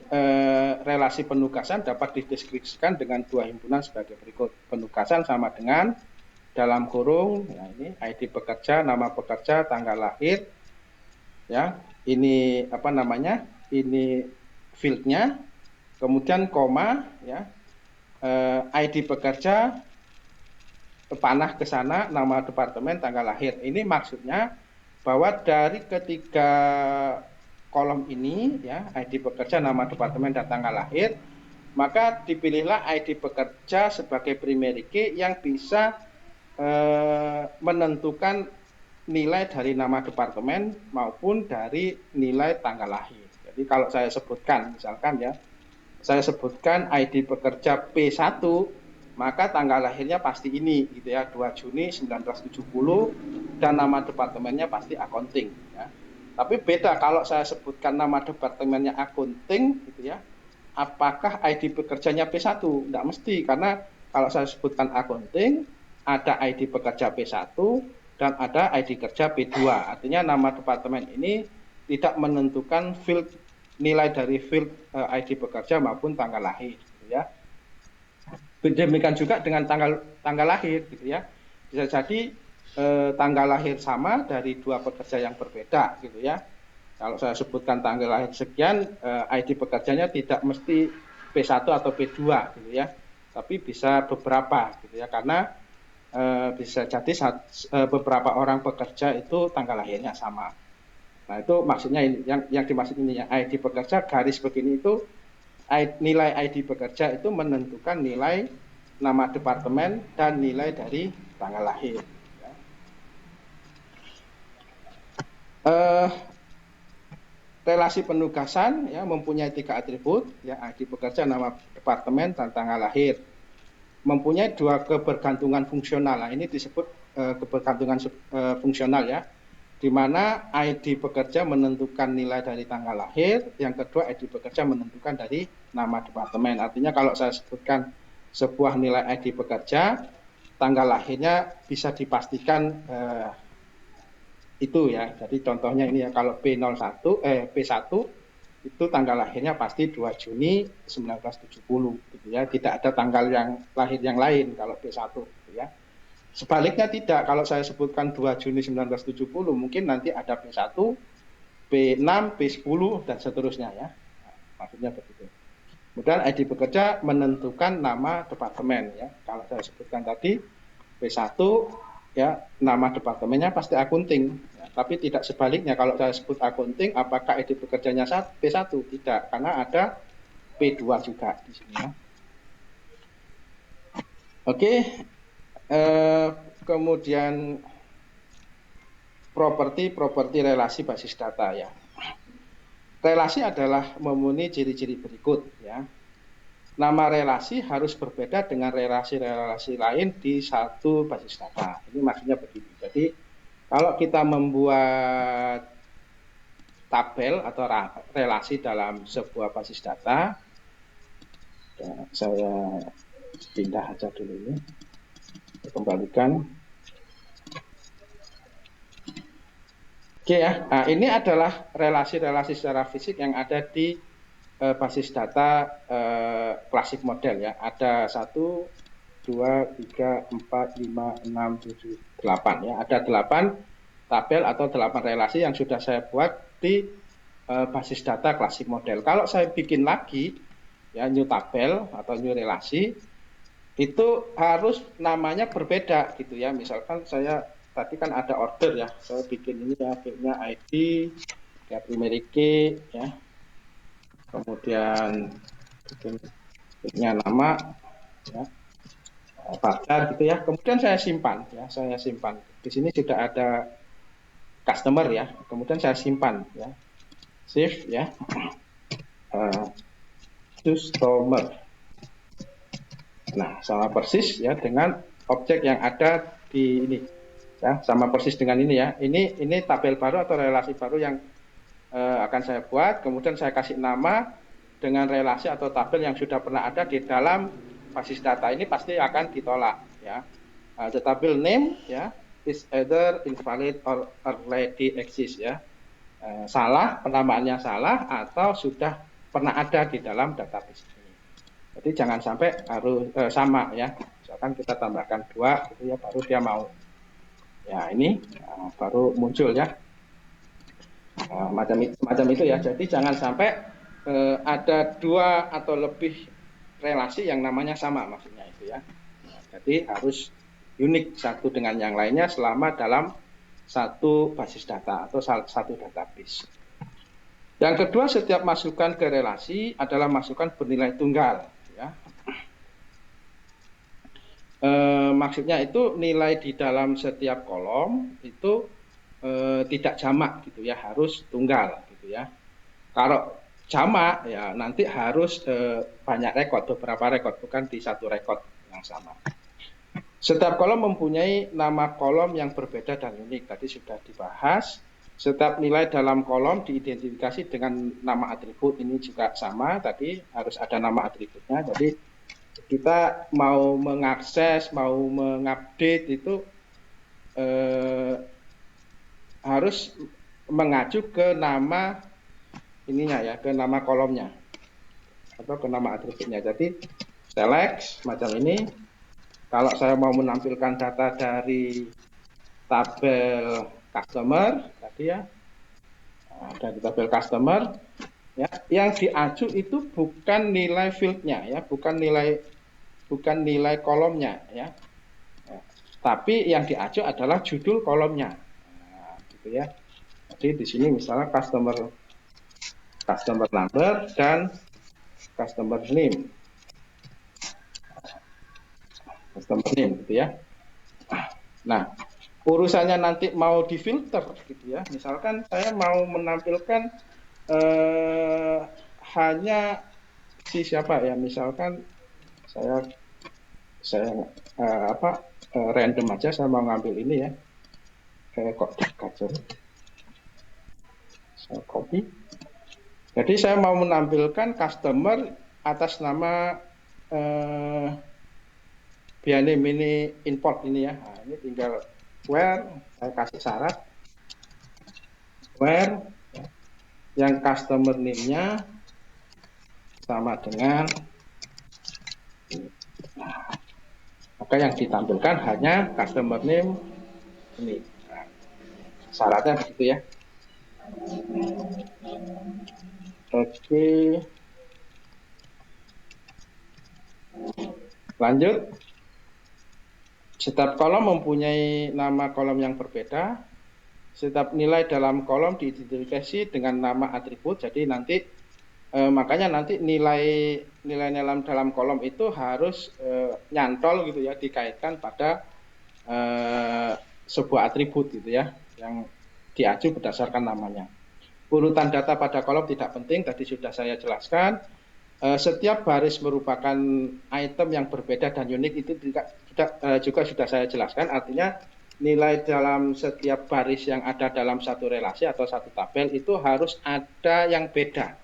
relasi penugasan dapat dideskripsikan dengan dua himpunan sebagai berikut. Penugasan sama dengan dalam kurung ya, ini ID pekerja, nama pekerja, tanggal lahir ya. Ini ini fieldnya, kemudian koma ya, ID pekerja, panah ke sana, nama departemen, tanggal lahir. Ini maksudnya bahwa dari ketiga kolom ini ya, ID pekerja, nama departemen, dan tanggal lahir, maka dipilihlah ID pekerja sebagai primary key yang bisa menentukan nilai dari nama departemen maupun dari nilai tanggal lahir. Jadi kalau saya sebutkan misalkan ya, saya sebutkan ID pekerja P1, maka tanggal lahirnya pasti ini gitu ya, 2 Juni 1970, dan nama departemennya pasti accounting ya. Tapi beda kalau saya sebutkan nama departemennya accounting gitu ya, apakah ID pekerjanya P1? Tidak mesti, karena kalau saya sebutkan accounting, ada ID pekerja P1 dan ada ID kerja P2. Artinya nama departemen ini tidak menentukan field nilai dari field ID pekerja maupun tanggal lahir, gitu ya. Demikian juga dengan tanggal lahir, gitu ya. Bisa jadi tanggal lahir sama dari dua pekerja yang berbeda, gitu ya. Kalau saya sebutkan tanggal lahir sekian, ID pekerjanya tidak mesti P1 atau P2, gitu ya, tapi bisa beberapa, gitu ya, karena bisa jadi beberapa orang pekerja itu tanggal lahirnya sama. Nah, itu maksudnya ini, yang dimaksud ini ya, ID pekerja garis begini itu nilai ID pekerja itu menentukan nilai nama departemen dan nilai dari tanggal lahir. Ya. Relasi penugasan ya mempunyai 3 atribut ya, ID pekerja, nama departemen, dan tanggal lahir. Mempunyai 2 kebergantungan fungsional. Nah, ini disebut kebergantungan fungsional ya, di mana ID pekerja menentukan nilai dari tanggal lahir, yang kedua ID pekerja menentukan dari nama departemen. Artinya kalau saya sebutkan sebuah nilai ID pekerja, tanggal lahirnya bisa dipastikan itu ya. Jadi contohnya ini ya, kalau P1 itu tanggal lahirnya pasti 2 Juni 1970 gitu ya. Tidak ada tanggal yang lahir yang lain kalau P1 gitu ya. Sebaliknya tidak, kalau saya sebutkan 2 Juni 1970 mungkin nanti ada P1, P6, P10 dan seterusnya ya. Nah, maksudnya begitu. Kemudian ID pekerja menentukan nama departemen ya. Kalau saya sebutkan tadi P1 ya, nama departemennya pasti akunting ya, tapi tidak sebaliknya. Kalau saya sebut akunting, apakah ID pekerjanya P1? Tidak, karena ada P2 juga di sini ya. Oke, kemudian properti relasi basis data ya. Relasi adalah memenuhi ciri-ciri berikut ya. Nama relasi harus berbeda dengan relasi-relasi lain di satu basis data. Ini maksudnya begini. Jadi kalau kita membuat tabel atau relasi dalam sebuah basis data, ya, saya pindah aja dulu ini, kembalikan. Oke ya, nah, ini adalah relasi-relasi secara fisik yang ada di basis data klasik model ya. Ada 1, 2, 3, 4, 5, 6, 7, 8 ya. Ada 8 tabel atau 8 relasi yang sudah saya buat di basis data klasik model. Kalau saya bikin lagi ya new tabel atau new relasi, itu harus namanya berbeda gitu ya. Misalkan saya tadi kan ada order ya, saya bikin ini ya, fieldnya ID ya, primary key ya, kemudian bikinnya nama ya, pacar gitu ya, kemudian saya simpan ya, di sini sudah ada customer ya, kemudian saya simpan ya, save ya, customer. Nah, sama persis ya dengan objek yang ada di ini ya, sama persis dengan ini ya, ini tabel baru atau relasi baru yang akan saya buat, kemudian saya kasih nama dengan relasi atau tabel yang sudah pernah ada di dalam basis data. Ini pasti akan ditolak ya. The table name ya is either invalid or already exist ya. Salah, penamaannya salah atau sudah pernah ada di dalam database ini. Jadi jangan sampai harus sama ya. Misalkan kita tambahkan 2 gitu ya, baru dia mau. Ya, ini baru muncul ya. Macam itu ya. Jadi jangan sampai ada 2 atau lebih relasi yang namanya sama, maksudnya itu ya. Jadi harus unik satu dengan yang lainnya selama dalam satu basis data atau satu database. Yang kedua, setiap masukan ke relasi adalah masukan bernilai tunggal ya. Maksudnya itu nilai di dalam setiap kolom itu tidak jamak gitu ya, harus tunggal gitu ya. Kalau jamak ya nanti harus banyak rekod, beberapa rekod, bukan di satu rekod yang sama. Setiap kolom mempunyai nama kolom yang berbeda dan unik, tadi sudah dibahas. Setiap nilai dalam kolom diidentifikasi dengan nama atribut, ini juga sama, tadi harus ada nama atributnya. Jadi kita mau mengakses, mau mengupdate itu harus mengacu ke nama ininya ya, ke nama kolomnya atau ke nama atributnya. Jadi select macam ini. Kalau saya mau menampilkan data dari tabel customer tadi ya, dari tabel customer ya, yang diaju itu bukan nilai fieldnya ya, bukan nilai kolomnya ya, tapi yang diaju adalah judul kolomnya. Nah, gitu ya. Jadi di sini misalnya customer number dan customer name. Customer name gitu ya. Nah, urusannya nanti mau difilter gitu ya. Misalkan saya mau menampilkan hanya si siapa ya, misalkan saya random aja, saya mau ngambil ini ya, kok kacau, saya copy. Jadi saya mau menampilkan customer atas nama Biane Mini import ini ya. Nah, ini tinggal where, saya kasih syarat where yang customer name-nya sama dengan, maka yang ditampilkan hanya customer name ini. Nah, syaratnya begitu ya. Oke, lanjut. Setiap kolom mempunyai nama kolom yang berbeda. Setiap nilai dalam kolom diidentifikasi dengan nama atribut. Jadi nanti makanya nanti nilai dalam kolom itu harus nyantol gitu ya, dikaitkan pada sebuah atribut gitu ya, yang diaju berdasarkan namanya. Urutan data pada kolom tidak penting, tadi sudah saya jelaskan. Setiap baris merupakan item yang berbeda dan unik, itu juga sudah saya jelaskan. Artinya nilai dalam setiap baris yang ada dalam satu relasi atau satu tabel itu harus ada yang beda.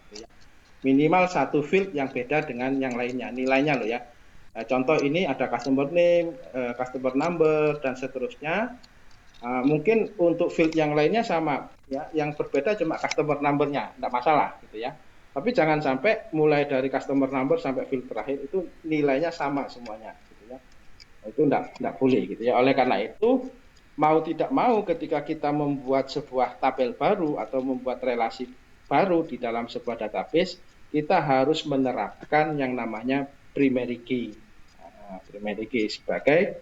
Minimal satu field yang beda dengan yang lainnya, nilainya loh ya. Contoh ini ada customer name, customer number, dan seterusnya. Mungkin untuk field yang lainnya sama, ya, yang berbeda cuma customer number-nya, tidak masalah gitu ya. Tapi jangan sampai mulai dari customer number sampai field terakhir itu nilainya sama semuanya, gitu ya. Itu tidak boleh gitu ya. Oleh karena itu, mau tidak mau ketika kita membuat sebuah tabel baru atau membuat relasi baru di dalam sebuah database, kita harus menerapkan yang namanya primary key. Primary key sebagai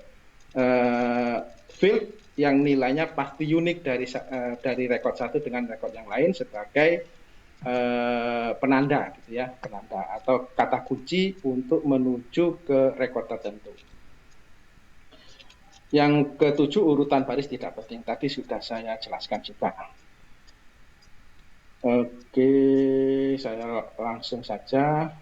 field yang nilainya pasti unik dari record satu dengan record yang lain sebagai penanda gitu ya, penanda atau kata kunci untuk menuju ke record tertentu. Yang ketujuh, urutan baris tidak penting, tadi sudah saya jelaskan juga. Oke, saya langsung saja.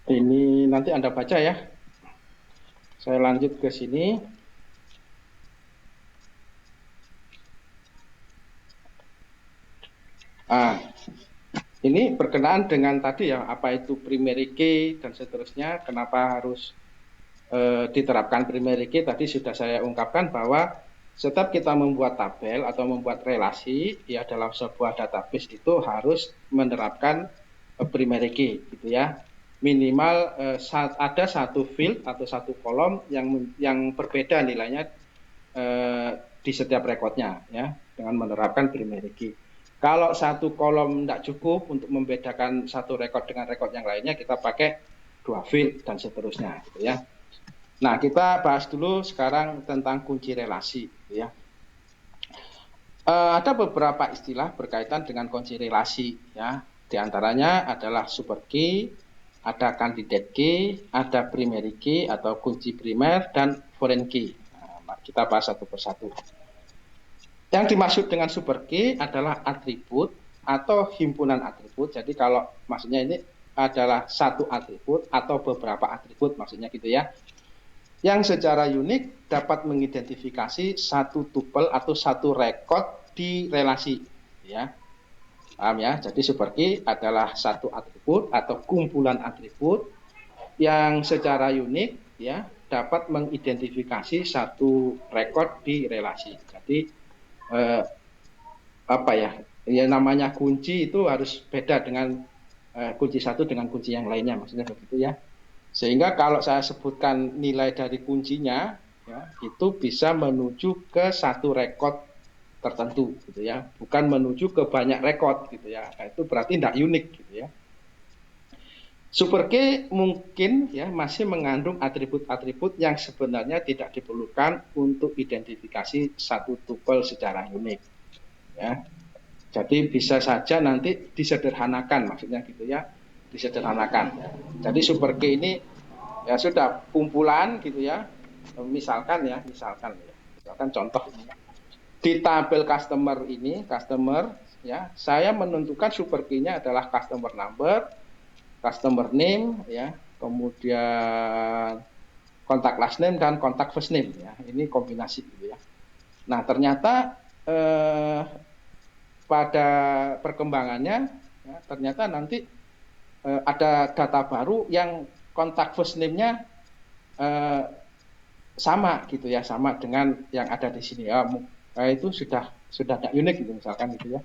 Ini nanti Anda baca ya. Saya lanjut ke sini. Ini berkenaan dengan tadi ya, apa itu primary key dan seterusnya, kenapa harus diterapkan primary key. Tadi sudah saya ungkapkan bahwa setiap kita membuat tabel atau membuat relasi ya dalam sebuah database itu harus menerapkan primary key gitu ya. Minimal ada satu field atau satu kolom yang berbeda nilainya di setiap rekodnya ya, dengan menerapkan primary key. Kalau satu kolom tidak cukup untuk membedakan satu rekod dengan rekod yang lainnya, kita pakai dua field dan seterusnya gitu ya. Nah, kita bahas dulu sekarang tentang kunci relasi gitu ya. Ada beberapa istilah berkaitan dengan kunci relasi ya. Di antaranya adalah super key, ada candidate key, ada primary key atau kunci primer, dan foreign key. Nah, kita bahas satu persatu. Yang dimaksud dengan super key adalah atribut atau himpunan atribut. Jadi kalau maksudnya ini adalah satu atribut atau beberapa atribut maksudnya gitu ya, yang secara unik dapat mengidentifikasi satu tuple atau satu rekod di relasi ya. Paham ya? Jadi super key adalah satu atribut atau kumpulan atribut yang secara unik ya dapat mengidentifikasi satu rekod di relasi. Jadi apa ya? Ya namanya kunci itu harus beda dengan kunci satu dengan kunci yang lainnya, maksudnya begitu ya. Sehingga kalau saya sebutkan nilai dari kuncinya, ya, itu bisa menuju ke satu rekod tertentu, gitu ya, bukan menuju ke banyak rekod, gitu ya. Nah, itu berarti tidak unik, gitu ya. Super key mungkin ya masih mengandung atribut-atribut yang sebenarnya tidak diperlukan untuk identifikasi satu tuple secara unik, ya. Jadi bisa saja nanti disederhanakan, maksudnya gitu ya, disederhanakan. Jadi super key ini ya sudah kumpulan gitu ya, misalkan contoh di tabel customer ya, saya menentukan super key-nya adalah customer number, customer name ya, kemudian kontak last name dan kontak first name ya, ini kombinasi gitu ya. Nah ternyata pada perkembangannya ya, ternyata nanti ada data baru yang kontak first name-nya sama gitu ya, sama dengan yang ada di sini ya. Itu sudah tidak unik gitu misalkan gitu ya.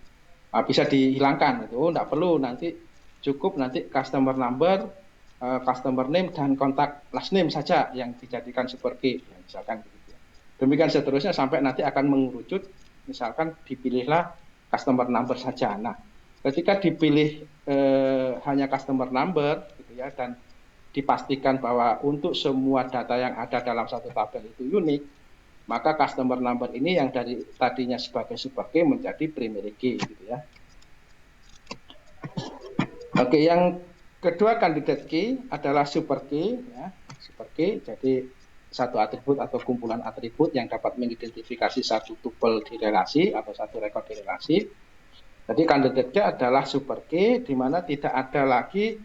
Bisa dihilangkan itu, tidak perlu, nanti cukup nanti customer number, customer name dan kontak last name saja yang dijadikan super key ya, misalkan gitu ya. Demikian seterusnya sampai nanti akan mengerucut, misalkan dipilihlah customer number saja. Nah, ketika dipilih hanya customer number gitu ya, dan dipastikan bahwa untuk semua data yang ada dalam satu tabel itu unik, maka customer number ini yang dari tadinya sebagai super key menjadi primary key gitu ya. Oke, yang kedua candidate key adalah super key ya. Super key jadi satu atribut atau kumpulan atribut yang dapat mengidentifikasi satu tuple di relasi atau satu rekod di relasi. Jadi candidate key adalah super key di mana tidak ada lagi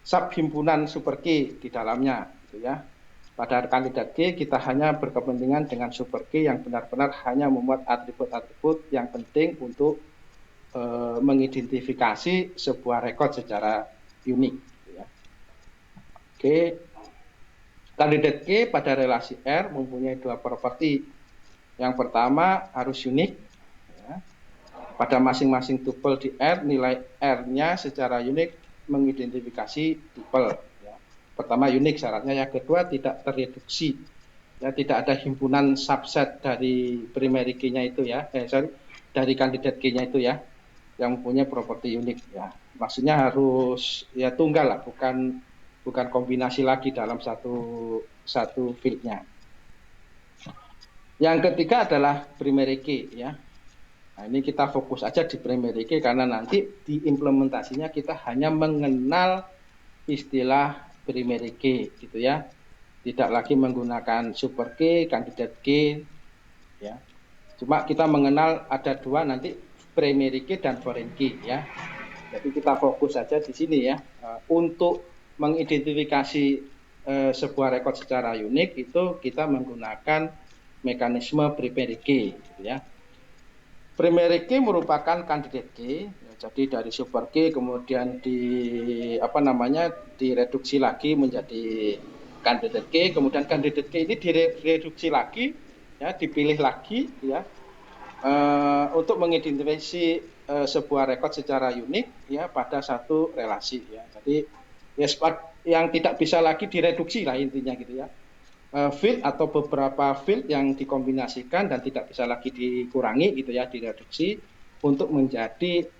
subhimpunan super key di dalamnya gitu ya. Pada candidate key kita hanya berkepentingan dengan super key yang benar-benar hanya memuat atribut-atribut yang penting untuk mengidentifikasi sebuah rekod secara unik gitu ya. Oke. Candidate key pada relasi R mempunyai dua properti. Yang pertama harus unik ya. Pada masing-masing tuple di R, nilai R-nya secara unik mengidentifikasi tuple ya. Pertama unik syaratnya, yang kedua tidak tereduksi ya, tidak ada himpunan subset dari primary key-nya itu ya, dari candidate key-nya itu ya, yang mempunyai properti unik ya. Maksudnya harus ya tunggal lah, bukan kombinasi lagi dalam satu field-nya. Yang ketiga adalah primary key ya. Nah, ini kita fokus aja di primary key karena nanti di implementasinya kita hanya mengenal istilah primary key gitu ya. Tidak lagi menggunakan super key, candidate key ya. Cuma kita mengenal ada dua nanti, primary key dan foreign key ya. Jadi kita fokus saja di sini ya. Untuk mengidentifikasi sebuah rekod secara unik itu kita menggunakan mekanisme primary key gitu ya. Primary key merupakan candidate key, ya, jadi dari super key kemudian direduksi lagi menjadi candidate key, kemudian candidate key ini direduksi lagi, ya, dipilih lagi, ya, untuk mengidentifikasi sebuah rekod secara unik, ya, pada satu relasi, ya. Jadi ya, yang tidak bisa lagi direduksi lah intinya gitu ya. Field atau beberapa field yang dikombinasikan dan tidak bisa lagi dikurangi gitu ya, direduksi untuk menjadi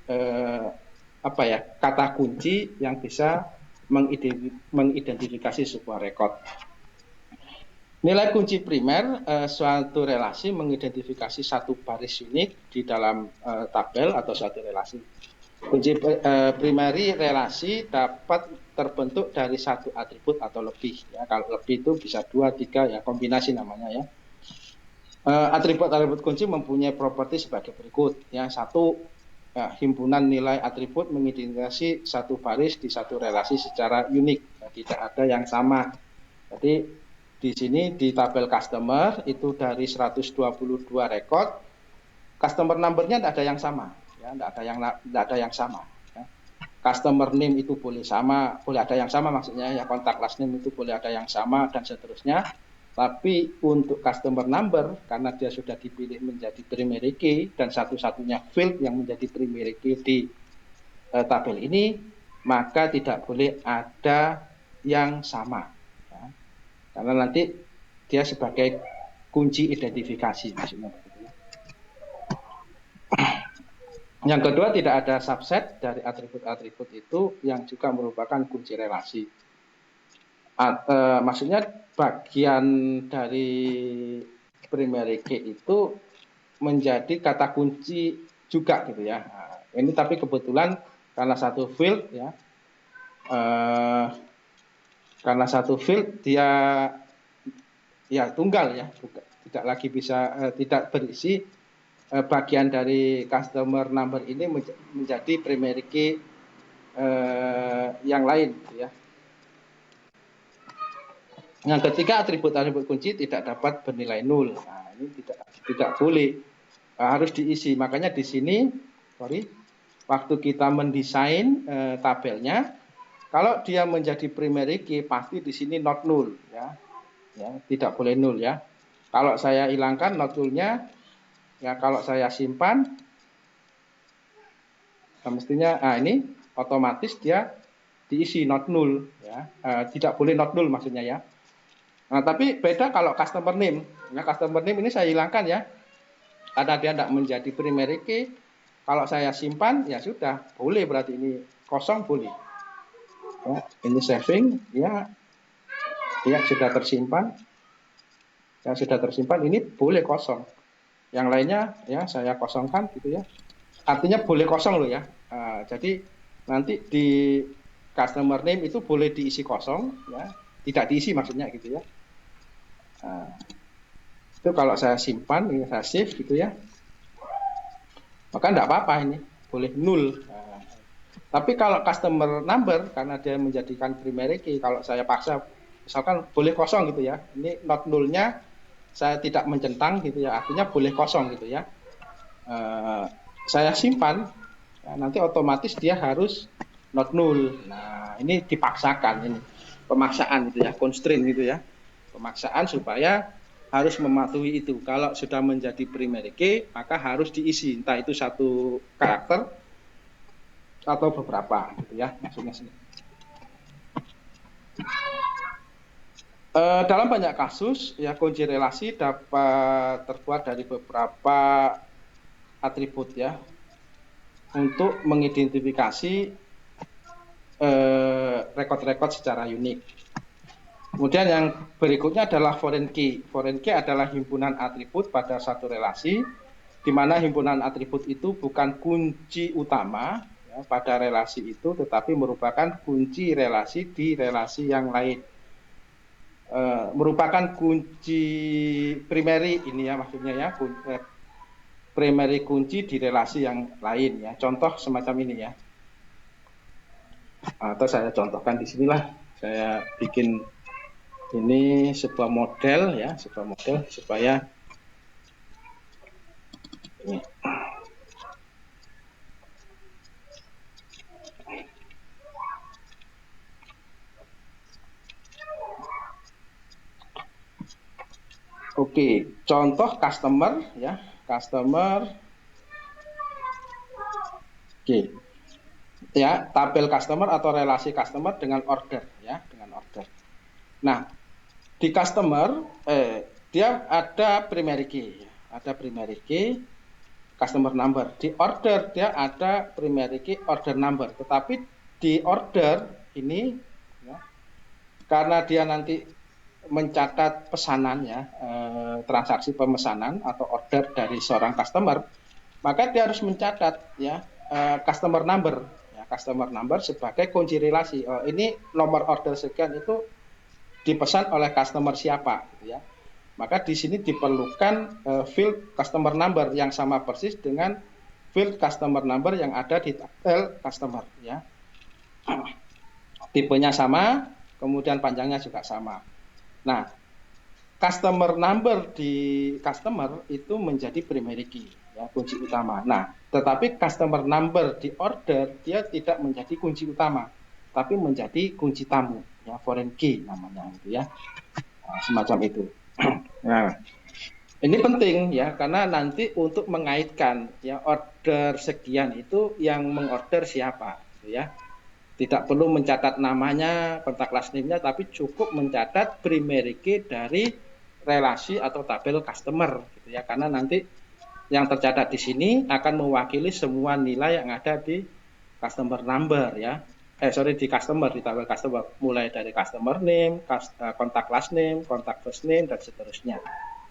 kata kunci yang bisa mengidentifikasi sebuah rekod. Nilai kunci primer suatu relasi mengidentifikasi satu baris unik di dalam tabel atau suatu relasi. Kunci primary relasi dapat terbentuk dari satu atribut atau lebih ya. Kalau lebih itu bisa 2, 3 ya, kombinasi namanya ya. Atribut-atribut kunci mempunyai properti sebagai berikut ya. Satu, himpunan nilai atribut mengidentifikasi satu baris di satu relasi secara unik ya, tidak ada yang sama. Jadi di sini di tabel customer itu dari 122 rekod, customer number-nya tidak ada yang sama. Ya, tidak ada yang sama. Ya. customer name itu boleh sama, boleh ada yang sama maksudnya ya, kontak last name itu boleh ada yang sama dan seterusnya. Tapi untuk customer number, karena dia sudah dipilih menjadi primary key dan satu-satunya field yang menjadi primary key di tabel ini, maka tidak boleh ada yang sama ya. Karena nanti dia sebagai kunci identifikasi maksudnya. Yang kedua, tidak ada subset dari atribut-atribut itu yang juga merupakan kunci relasi. Maksudnya bagian dari primary key itu menjadi kata kunci juga gitu ya. Nah, ini tapi kebetulan karena satu field ya, karena satu field dia ya tunggal ya, tidak lagi bisa tidak berisi bagian dari customer number ini menjadi primary key yang lain ya. Yang ketiga, atribut-atribut kunci tidak dapat bernilai nol. Nah, ini tidak boleh, harus diisi. Makanya di sini waktu kita mendesain tabelnya, kalau dia menjadi primary key pasti di sini not null ya, tidak boleh nol ya. Kalau saya hilangkan not nullnya, ya kalau saya simpan, mestinya ini otomatis dia diisi not null ya, tidak boleh not null maksudnya ya. Nah, tapi beda kalau customer name. Ya, customer name ini saya hilangkan ya, karena dia tidak menjadi primary key. Kalau saya simpan ya sudah boleh, berarti ini kosong boleh. Ya, ini saving ya, sudah tersimpan. Ya sudah tersimpan, ini boleh kosong. Yang lainnya ya saya kosongkan gitu ya. Artinya boleh kosong loh ya. Jadi nanti di customer name itu boleh diisi kosong ya, tidak diisi maksudnya gitu ya. Itu kalau saya simpan, ini saya save gitu ya, maka tidak apa-apa, ini boleh nol. Tapi kalau customer number, karena dia menjadikan primary key, kalau saya paksa misalkan boleh kosong gitu ya, ini not nullnya saya tidak mencentang gitu ya, artinya boleh kosong gitu ya, saya simpan ya, nanti otomatis dia harus not null. Nah, ini dipaksakan, ini pemaksaan gitu ya, constraint gitu ya, pemaksaan supaya harus mematuhi itu. Kalau sudah menjadi primary key, maka harus diisi, entah itu satu karakter atau beberapa gitu ya, maksudnya sini. Dalam banyak kasus ya, kunci relasi dapat terbuat dari beberapa atribut ya, untuk mengidentifikasi rekod-rekod secara unik. Kemudian yang berikutnya adalah foreign key. Foreign key adalah himpunan atribut pada satu relasi, di mana himpunan atribut itu bukan kunci utama ya, pada relasi itu, tetapi merupakan kunci relasi di relasi yang lain. Merupakan kunci primary ini ya, maksudnya ya, primary kunci di relasi yang lain ya. Contoh semacam ini ya. Atau saya contohkan di sinilah, saya bikin ini sebuah model ya, sebuah model supaya ini. Oke, contoh customer ya, customer. Oke. Ya, tabel customer atau relasi customer dengan order ya, dengan order. Nah, di customer dia ada primary key, ada primary key, customer number. Di order dia ada primary key, order number. Tetapi di order ini ya, karena dia nanti mencatat pesanannya, transaksi pemesanan atau order dari seorang customer, maka dia harus mencatat ya customer number ya, customer number sebagai kunci relasi. Ini nomor order sekian itu dipesan oleh customer siapa gitu ya. Maka di sini diperlukan field customer number yang sama persis dengan field customer number yang ada di tabel customer ya. Tipenya sama, kemudian panjangnya juga sama. Nah, customer number di customer itu menjadi primary key. ya, kunci utama. Nah, tetapi customer number di order dia tidak menjadi kunci utama, tapi menjadi kunci tamu, ya, foreign key namanya, gitu ya. Nah, semacam itu. Nah, ini penting ya, karena nanti untuk mengaitkan ya order sekian itu yang mengorder siapa, gitu ya. Tidak perlu mencatat namanya, kontak last name-nya, tapi cukup mencatat primary key dari relasi atau tabel customer, gitu ya. Karena nanti yang tercatat di sini akan mewakili semua nilai yang ada di customer number ya. Di customer, di tabel customer, mulai dari customer name, kontak last name, kontak first name, dan seterusnya.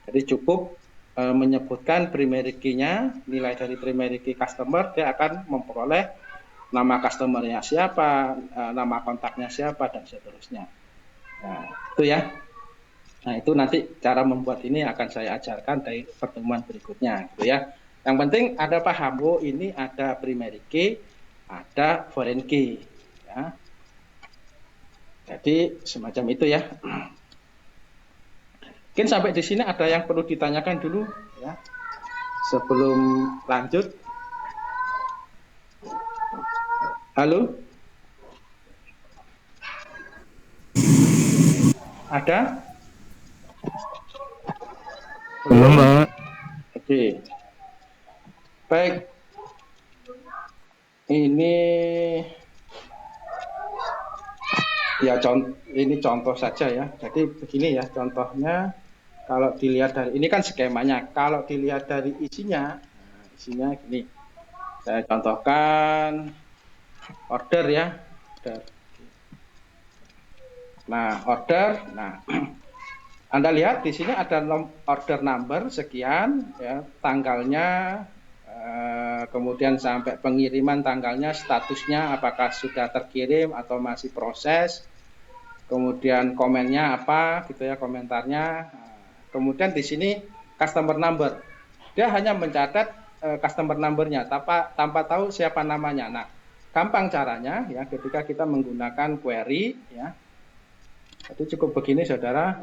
Jadi cukup menyebutkan primary key-nya, nilai dari primary key customer, dia akan memperoleh nama customer-nya siapa, nama kontaknya siapa, dan seterusnya. Nah, itu ya. Nah, itu nanti cara membuat ini akan saya ajarkan dari pertemuan berikutnya, gitu ya. Yang penting ada paham, oh ini ada primary key, ada foreign key, ya. Jadi semacam itu ya. Mungkin sampai di sini ada yang perlu ditanyakan dulu, ya, sebelum lanjut. Halo, ada? Belum, Belum? Pak. Oke, baik. Ini ya ini contoh saja ya. Jadi begini ya contohnya. Kalau dilihat dari ini kan skemanya. Kalau dilihat dari isinya, isinya gini. Saya contohkan order ya. Order. Nah, order. Nah, Anda lihat di sini ada order number sekian, ya, tanggalnya, kemudian sampai pengiriman tanggalnya, statusnya apakah sudah terkirim atau masih proses, kemudian komennya apa, gitu ya, komentarnya. Kemudian di sini customer number, dia hanya mencatat customer numbernya tanpa tahu siapa namanya. Nah, gampang caranya ya ketika kita menggunakan query ya. Jadi cukup begini saudara.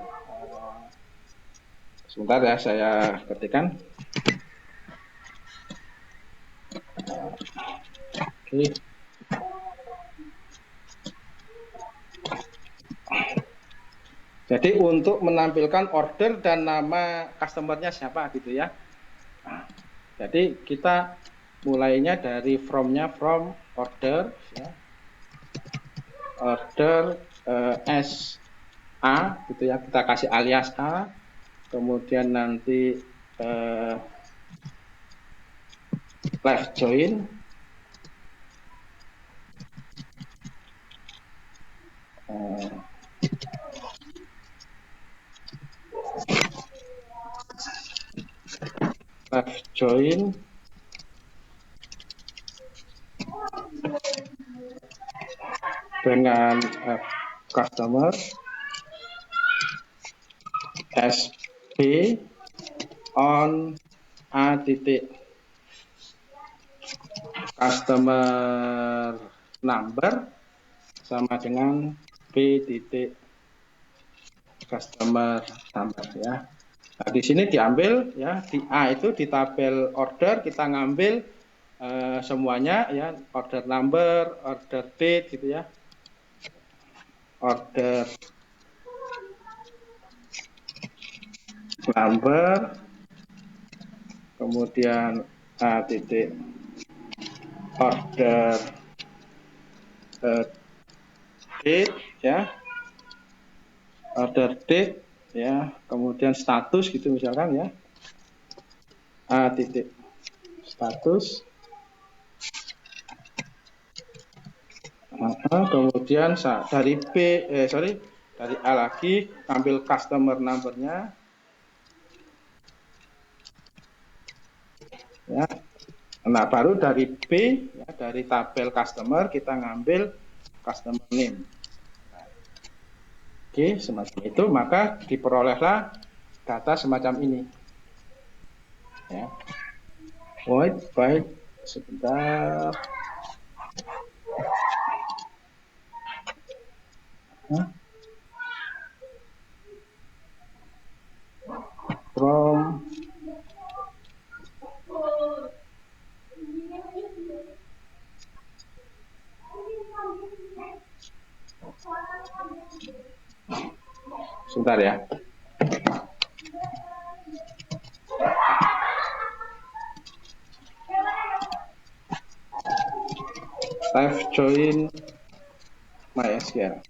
Sebentar ya saya ketikkan. Oke. Jadi untuk menampilkan order dan nama customernya siapa gitu ya. Nah, jadi kita mulainya dari from order ya. Order S A gitu ya, kita kasih alias A, kemudian nanti left join, left join dengan customer SB on A titik customer number sama dengan B titik customer number ya. Nah, di sini diambil ya, di A itu di tabel order kita ngambil semuanya ya, order number, order date gitu ya. Order number, kemudian A titik order date ya, order date ya, kemudian status gitu misalkan ya, A titik status, kemudian dari dari A lagi ambil customer numbernya ya. Nah, baru dari B ya, dari tabel customer kita ngambil customer name. Oke, semacam itu, maka diperolehlah data semacam ini. Ya. Baik, sebentar. From Sebentar ya. Live join MySQL.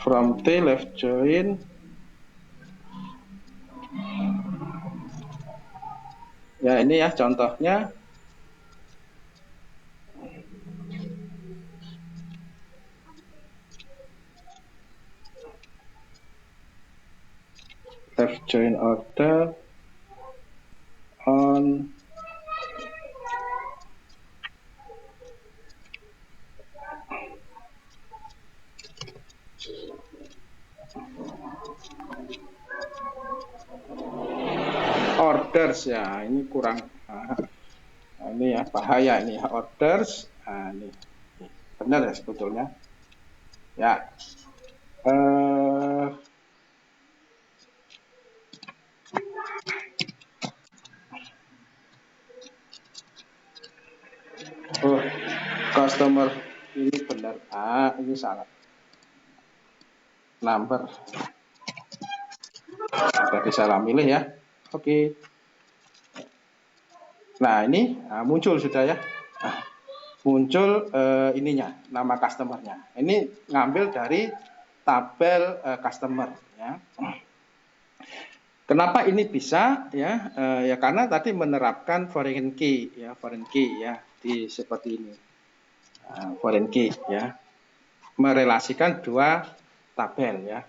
From T left join. Ya ini ya contohnya. Left join order on orders ya, ini kurang ini ya bahaya ini orders. Ini benar ya sebetulnya ya. Customer ini benar, ini salah number, berarti salah milih ya. Oke. Nah ini muncul sudah ya. Muncul ininya, nama customernya. Ini ngambil dari tabel customer ya. Kenapa ini bisa ya? Ya karena tadi menerapkan foreign key ya, di seperti ini. Foreign key ya. Merelasikan dua tabel ya.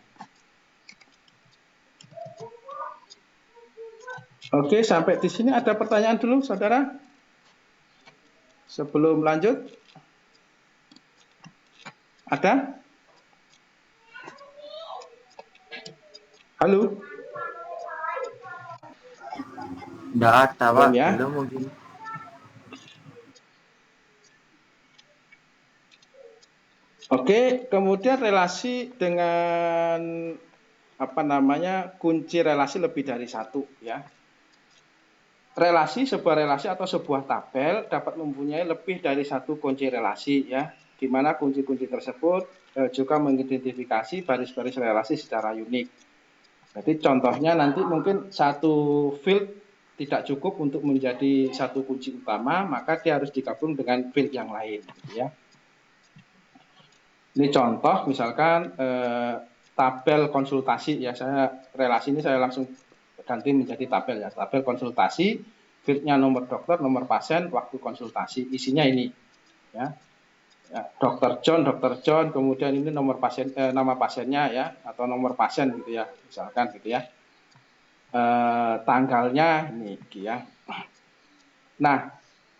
Oke, sampai di sini ada pertanyaan dulu, saudara? Sebelum lanjut? Ada? Halo? Nggak ada, Pak. Belum ya? Belum mungkin. Oke, kemudian relasi dengan kunci relasi lebih dari satu ya. Sebuah relasi atau sebuah tabel dapat mempunyai lebih dari satu kunci relasi ya, di mana kunci-kunci tersebut juga mengidentifikasi baris-baris relasi secara unik. Jadi contohnya nanti mungkin satu field tidak cukup untuk menjadi satu kunci utama, maka dia harus digabung dengan field yang lain gitu ya. Ini contoh misalkan tabel konsultasi ya, relasi ini saya langsung ganti menjadi tabel ya, tabel konsultasi, fieldnya nomor dokter, nomor pasien, waktu konsultasi, isinya ini ya. Dokter John, kemudian ini nomor pasien, nama pasiennya ya, atau nomor pasien gitu ya, misalkan gitu ya. Tanggalnya ini ya. Nah,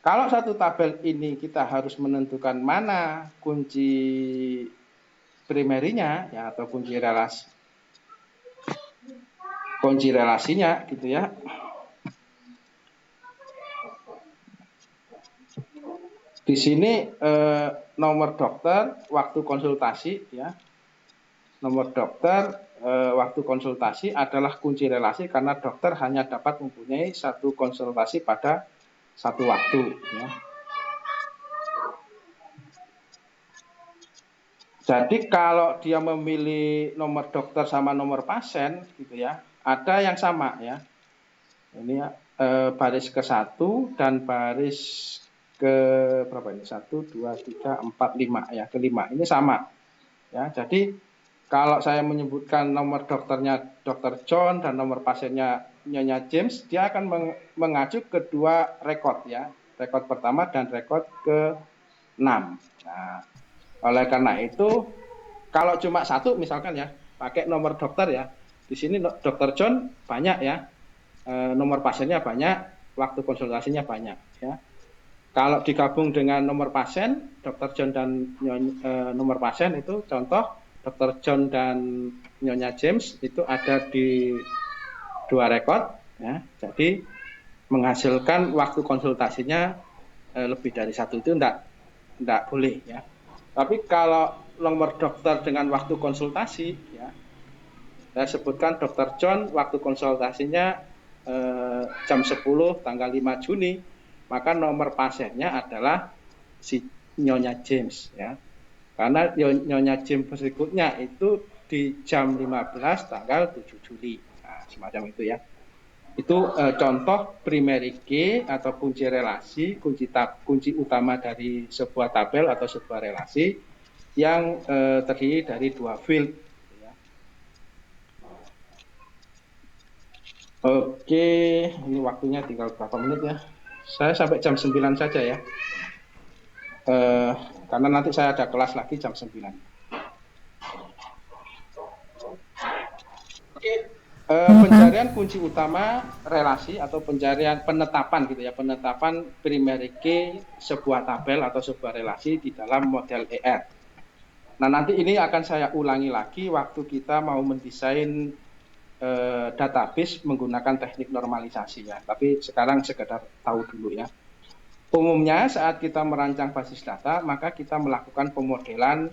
kalau satu tabel ini kita harus menentukan mana kunci primerinya ya, atau kunci relasinya gitu ya. Di sini nomor dokter, waktu konsultasi ya. Nomor dokter, waktu konsultasi adalah kunci relasi karena dokter hanya dapat mempunyai satu konsultasi pada satu waktu ya. Jadi kalau dia memilih nomor dokter sama nomor pasien gitu ya, ada yang sama ya. Ini ya, baris ke-1 dan baris ke berapa ini? 1, 2, 3, 4, 5 ya, kelima. Ini sama. Ya, jadi kalau saya menyebutkan nomor dokternya Dr. John dan nomor pasiennya Nyonya James, dia akan mengacu kedua rekod ya. Rekod pertama dan rekod ke-6. Nah, oleh karena itu, kalau cuma satu misalkan ya, pakai nomor dokter ya, di sini Dr. John banyak ya, nomor pasiennya banyak, waktu konsultasinya banyak ya. Kalau digabung dengan nomor pasien, Dr. John dan nomor pasien itu contoh, Dr. John dan Nyonya James itu ada di dua rekod, Ya. Jadi menghasilkan waktu konsultasinya lebih dari 1 itu enggak boleh ya. Tapi kalau nomor dokter dengan waktu konsultasi ya, saya sebutkan Dr. John waktu konsultasinya jam 10 tanggal 5 Juni, maka nomor pasiennya adalah si Nyonya James ya. Karena Nyonya James berikutnya itu di jam 15 tanggal 7 Juli. Nah, semacam itu ya. Itu contoh primary key atau kunci relasi, kunci utama dari sebuah tabel atau sebuah relasi yang terdiri dari 2 field. Ya. Oke, ini waktunya tinggal berapa menit ya? Saya sampai jam 9 saja ya. Karena nanti saya ada kelas lagi jam 9. Oke. Pencarian kunci utama relasi atau penetapan gitu ya, penetapan primary key sebuah tabel atau sebuah relasi di dalam model ER. Nah, nanti ini akan saya ulangi lagi waktu kita mau mendesain database menggunakan teknik normalisasi ya. Tapi sekarang sekedar tahu dulu ya. Umumnya saat kita merancang basis data, maka kita melakukan pemodelan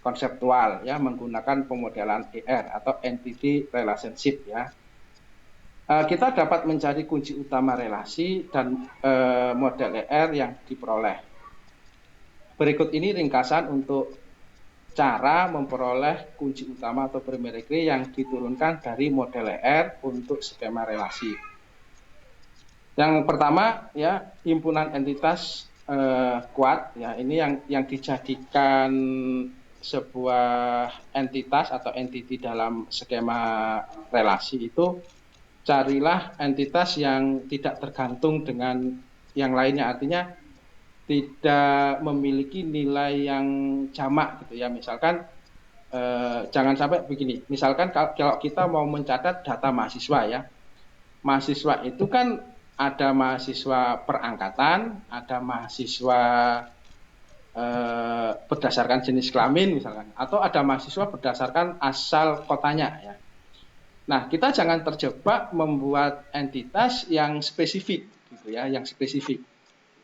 konseptual ya, menggunakan pemodelan ER atau entity relationship ya. Kita dapat mencari kunci utama relasi dan model ER yang diperoleh. Berikut ini ringkasan untuk cara memperoleh kunci utama atau primary key yang diturunkan dari model ER untuk skema relasi. Yang pertama ya, himpunan entitas kuat ya, ini yang dijadikan sebuah entitas atau entity dalam skema relasi itu, carilah entitas yang tidak tergantung dengan yang lainnya, artinya tidak memiliki nilai yang jamak gitu ya. Misalkan jangan sampai begini, misalkan kalau kita mau mencatat data mahasiswa ya, mahasiswa itu kan ada mahasiswa perangkatan, ada mahasiswa berdasarkan jenis kelamin misalkan, atau ada mahasiswa berdasarkan asal kotanya ya. Nah, kita jangan terjebak membuat entitas yang spesifik gitu ya, yang spesifik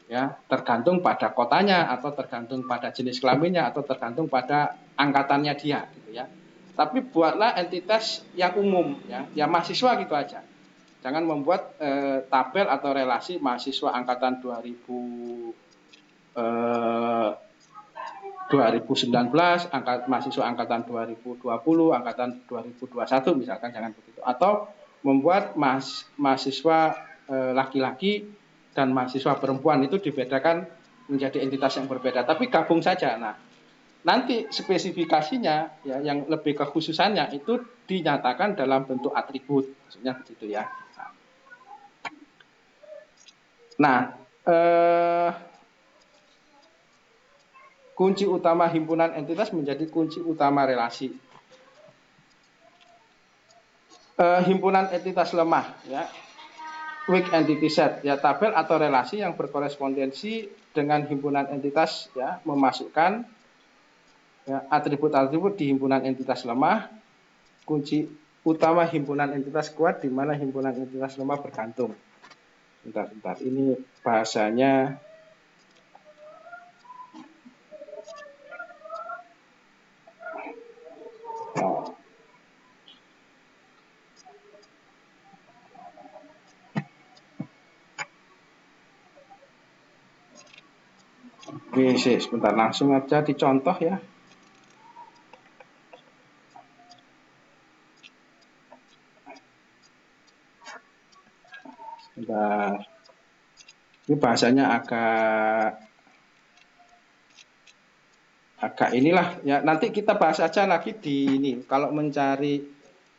ya, tergantung pada kotanya atau tergantung pada jenis kelaminnya atau tergantung pada angkatannya dia gitu ya. Tapi buatlah entitas yang umum ya, ya mahasiswa gitu aja. Jangan membuat tabel atau relasi mahasiswa angkatan 2019, mahasiswa angkatan 2020, angkatan 2021 misalkan, jangan begitu. Atau membuat mahasiswa laki-laki dan mahasiswa perempuan itu dibedakan menjadi entitas yang berbeda, tapi gabung saja. Nah, nanti spesifikasinya ya, yang lebih kekhususannya itu dinyatakan dalam bentuk atribut, maksudnya begitu ya. Nah, kunci utama himpunan entitas menjadi kunci utama relasi. Himpunan entitas lemah ya, weak entity set ya, tabel atau relasi yang berkorespondensi dengan himpunan entitas ya, memasukkan ya, atribut-atribut di himpunan entitas lemah. Kunci utama himpunan entitas kuat di mana himpunan entitas lemah bergantung. Bentar, ini bahasanya sebentar, langsung aja dicontoh ya. Sebentar. Ini bahasanya agak inilah ya, nanti kita bahas aja lagi di ini kalau mencari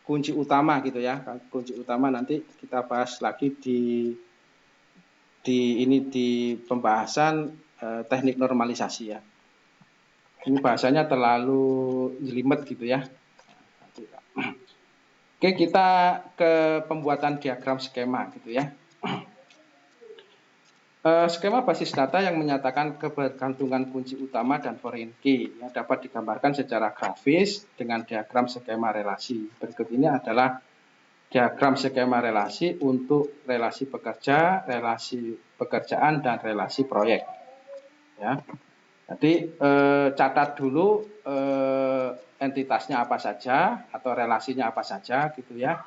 kunci utama gitu ya. Kunci utama nanti kita bahas lagi di pembahasan teknik normalisasi ya. Ini bahasanya terlalu jelimet gitu ya. Oke, kita ke pembuatan diagram skema gitu ya. Skema basis data yang menyatakan kebergantungan kunci utama dan foreign key ya, dapat digambarkan secara grafis dengan diagram skema relasi. Berikut ini adalah diagram skema relasi untuk relasi pekerja, relasi pekerjaan, dan relasi proyek. Ya. Jadi catat dulu entitasnya apa saja atau relasinya apa saja gitu ya.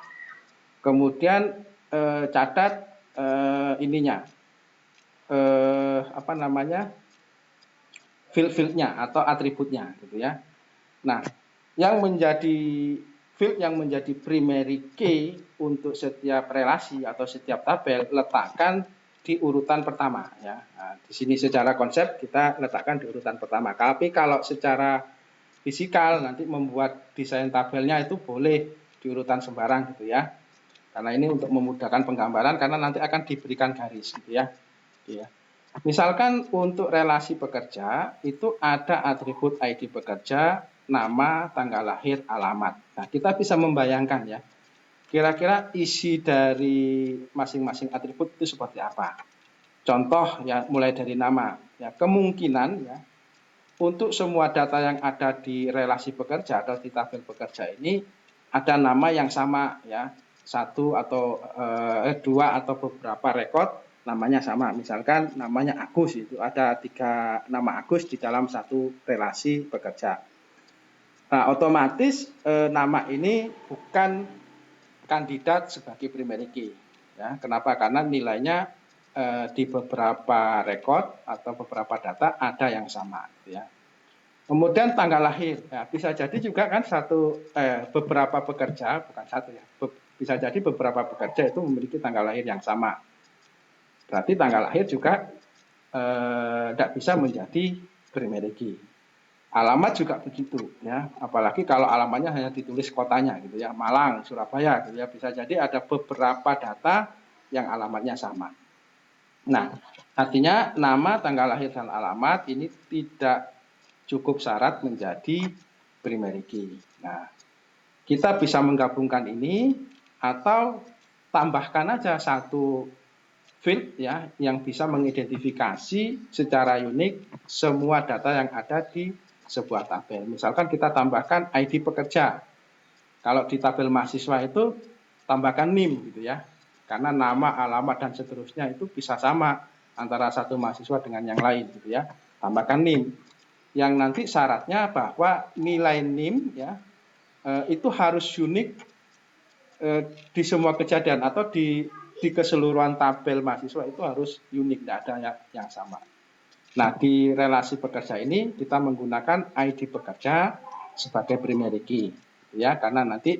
Kemudian catat ininya field-fieldnya atau atributnya gitu ya. Nah, yang menjadi field yang menjadi primary key untuk setiap relasi atau setiap tabel letakkan di urutan pertama ya. Nah, di sini secara konsep kita letakkan di urutan pertama. Tapi kalau secara fisikal nanti membuat desain tabelnya itu boleh di urutan sembarang gitu ya. Karena ini untuk memudahkan penggambaran karena nanti akan diberikan garis gitu ya. Misalkan untuk relasi pekerja itu ada atribut ID pekerja, nama, tanggal lahir, alamat. Nah, kita bisa membayangkan ya, kira-kira isi dari masing-masing atribut itu seperti apa. Contoh ya, mulai dari nama. Ya, kemungkinan ya, untuk semua data yang ada di relasi pekerja atau di tabel pekerja ini ada nama yang sama ya, satu atau dua atau beberapa rekod namanya sama. Misalkan namanya Agus, itu ada 3 nama Agus di dalam satu relasi pekerja. Nah, otomatis nama ini bukan kandidat sebagai primary key. Ya, kenapa? Karena nilainya di beberapa rekod atau beberapa data ada yang sama. Ya. Kemudian tanggal lahir, ya, bisa jadi juga kan beberapa pekerja, bukan satu ya, bisa jadi beberapa pekerja itu memiliki tanggal lahir yang sama. Berarti tanggal lahir juga tidak bisa menjadi primary key. Alamat juga begitu, ya. Apalagi kalau alamatnya hanya ditulis kotanya, gitu ya, Malang, Surabaya, gitu ya. Bisa jadi ada beberapa data yang alamatnya sama. Nah, artinya nama, tanggal lahir, dan alamat ini tidak cukup syarat menjadi primary key. Nah, kita bisa menggabungkan ini atau tambahkan aja satu field ya yang bisa mengidentifikasi secara unik semua data yang ada di sebuah tabel. Misalkan kita tambahkan ID pekerja. Kalau di tabel mahasiswa itu tambahkan NIM gitu ya. Karena nama, alamat, dan seterusnya itu bisa sama antara satu mahasiswa dengan yang lain gitu ya. Tambahkan NIM. Yang nanti syaratnya bahwa nilai NIM ya itu harus unik di semua kejadian atau di keseluruhan tabel mahasiswa itu harus unik, tidak ada yang sama. Nah, di relasi pekerja ini kita menggunakan ID pekerja sebagai primary key ya, karena nanti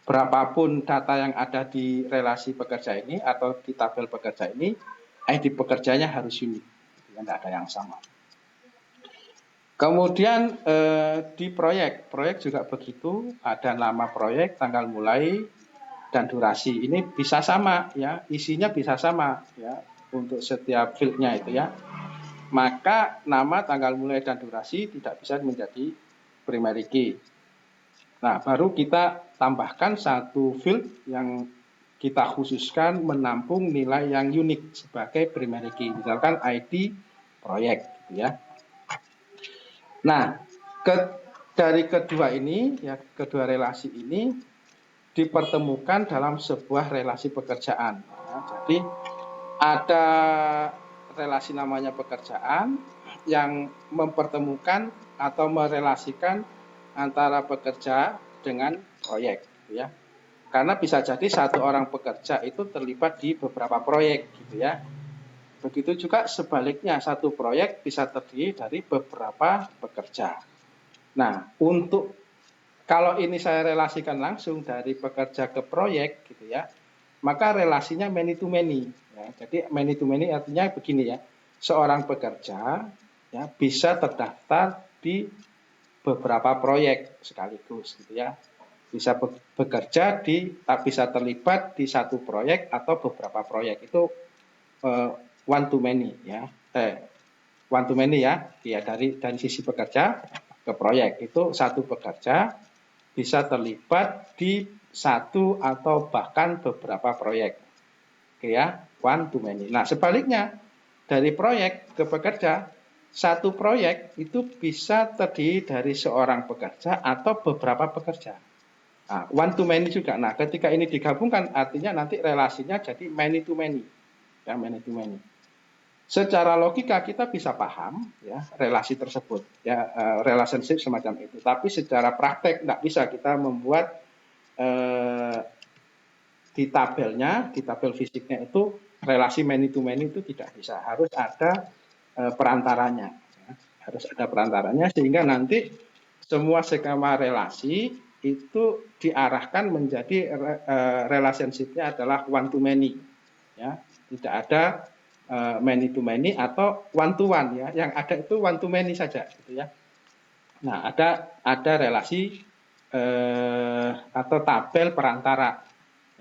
berapapun data yang ada di relasi pekerja ini atau di tabel pekerja ini, ID pekerjanya harus unik, tidak ada yang sama. Kemudian di proyek juga begitu, ada nama proyek, tanggal mulai, dan durasi. Ini bisa sama ya, isinya bisa sama ya untuk setiap fieldnya itu ya. Maka nama, tanggal mulai, dan durasi tidak bisa menjadi primary key. Nah, baru kita tambahkan satu field yang kita khususkan menampung nilai yang unik sebagai primary key. Misalkan ID proyek gitu ya. Nah, dari kedua ini, ya, kedua relasi ini dipertemukan dalam sebuah relasi pekerjaan. Ya, jadi ada relasi namanya pekerjaan yang mempertemukan atau merelasikan antara pekerja dengan proyek, gitu ya. Karena bisa jadi satu orang pekerja itu terlibat di beberapa proyek, gitu ya. Begitu juga sebaliknya, satu proyek bisa terdiri dari beberapa pekerja. Nah, untuk kalau ini saya relasikan langsung dari pekerja ke proyek gitu ya, maka relasinya many to many. Ya. Jadi many to many artinya begini ya, seorang pekerja ya bisa terdaftar di beberapa proyek sekaligus gitu ya. Bisa bekerja bisa terlibat di satu proyek atau beberapa proyek. Itu one to many ya. One to many ya. Ya dari sisi pekerja ke proyek itu satu pekerja bisa terlibat di satu atau bahkan beberapa proyek. Oke ya, one to many. Nah, sebaliknya dari proyek ke pekerja, satu proyek itu bisa terdiri dari seorang pekerja atau beberapa pekerja. Nah, one to many juga. Nah, ketika ini digabungkan artinya nanti relasinya jadi many to many. Ya, many to many. Secara logika kita bisa paham ya relasi tersebut ya relationship semacam itu. Tapi secara praktek tidak bisa kita membuat di tabel fisiknya itu relasi many to many itu tidak bisa. Harus ada perantaranya. Ya. Harus ada perantaranya sehingga nanti semua skema relasi itu diarahkan menjadi relationship-nya adalah one to many. Ya, tidak ada many to many atau one to one ya. Yang ada itu one to many saja gitu ya. Nah, ada relasi atau tabel perantara.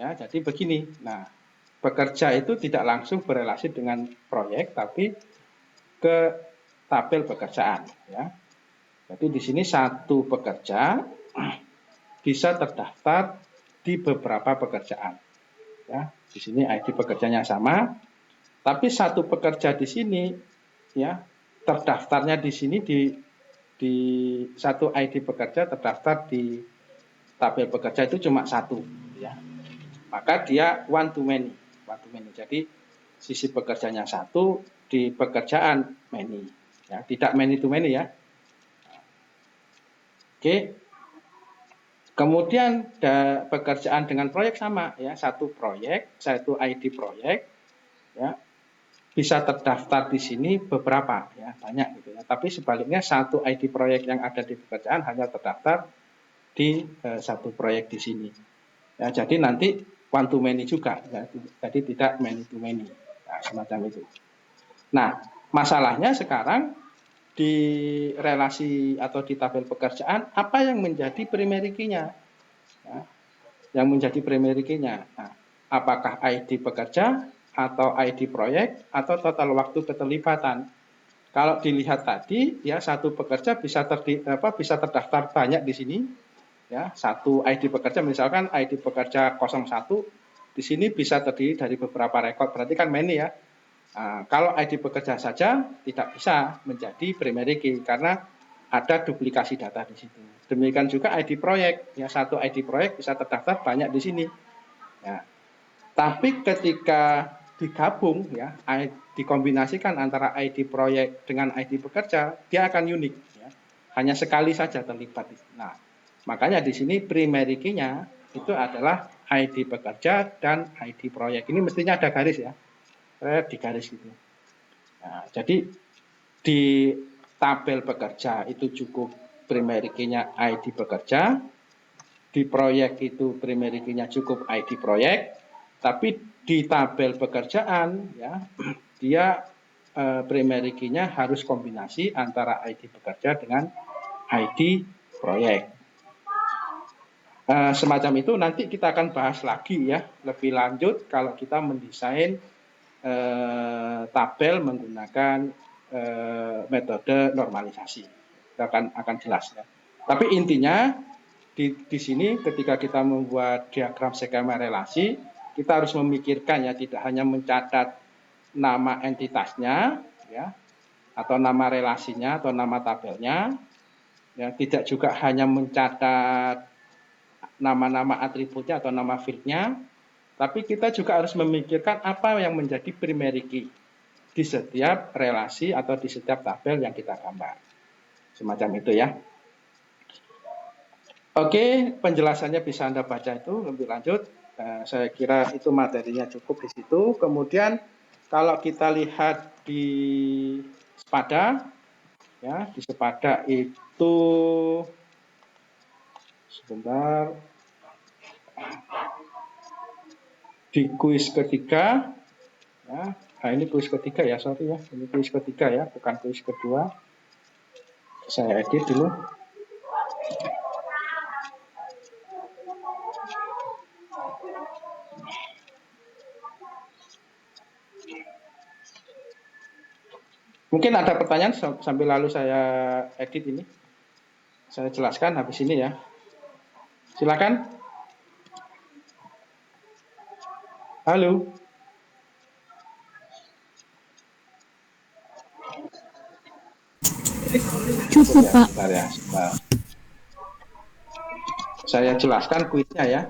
Ya, jadi begini. Nah, pekerja itu tidak langsung berelasi dengan proyek tapi ke tabel pekerjaan ya. Jadi di sini satu pekerja bisa terdaftar di beberapa pekerjaan. Ya, di sini ID pekerjanya sama, tapi satu pekerja di sini ya terdaftarnya di sini di satu ID pekerja terdaftar di tabel pekerja itu cuma satu ya. Maka dia one to many. Jadi sisi pekerjanya satu di pekerjaan many ya, tidak many to many ya. Oke. Kemudian pekerjaan dengan proyek sama ya, satu proyek, satu ID proyek ya. Bisa terdaftar di sini beberapa ya, banyak gitu ya. Tapi sebaliknya satu ID proyek yang ada di pekerjaan hanya terdaftar di satu proyek di sini. Ya, jadi nanti one to many juga ya. Jadi tidak many to many. Nah, semacam itu. Nah, masalahnya sekarang di relasi atau di tabel pekerjaan apa yang menjadi primary key-nya? Ya, yang menjadi primary key-nya. Nah, apakah ID pekerja atau ID proyek atau total waktu keterlibatan? Kalau dilihat tadi ya satu pekerja bisa terdaftar banyak di sini ya, satu ID pekerja misalkan ID pekerja 01 di sini bisa terdiri dari beberapa rekod, berarti kan many ya. Nah, kalau ID pekerja saja tidak bisa menjadi primary key karena ada duplikasi data di situ. Demikian juga ID proyek ya, satu ID proyek bisa terdaftar banyak di sini ya. Tapi ketika digabung ya, dikombinasikan antara ID proyek dengan ID pekerja, dia akan unik ya. Hanya sekali saja terlibat. Nah, makanya di sini primary key-nya itu adalah ID pekerja dan ID proyek. Ini mestinya ada garis ya. Di garis gitu. Nah, jadi di tabel pekerja itu cukup primary key-nya ID pekerja. Di proyek itu primary key-nya cukup ID proyek. Tapi di tabel pekerjaan ya dia primary key-nya harus kombinasi antara ID pekerja dengan ID proyek. Semacam itu nanti kita akan bahas lagi ya lebih lanjut kalau kita mendesain tabel menggunakan metode normalisasi. Kita akan jelas ya. Tapi intinya di sini ketika kita membuat diagram skema relasi, kita harus memikirkan ya tidak hanya mencatat nama entitasnya ya atau nama relasinya atau nama tabelnya ya, tidak juga hanya mencatat nama-nama atributnya atau nama fieldnya, tapi kita juga harus memikirkan apa yang menjadi primary key di setiap relasi atau di setiap tabel yang kita gambar. Semacam itu ya. Oke, penjelasannya bisa Anda baca itu lebih lanjut. Saya kira itu materinya cukup di situ. Kemudian kalau kita lihat di Sepada, ya di Sepada itu sebentar di kuis ketiga, ya, nah ini kuis ketiga ya, sorry ya, ini kuis ketiga ya, bukan kuis kedua. Saya edit dulu. Mungkin ada pertanyaan sambil lalu saya edit ini. Saya jelaskan habis ini ya. Silakan. Halo. Cukup, ya, Pak. bentar ya. Saya jelaskan kuisnya ya.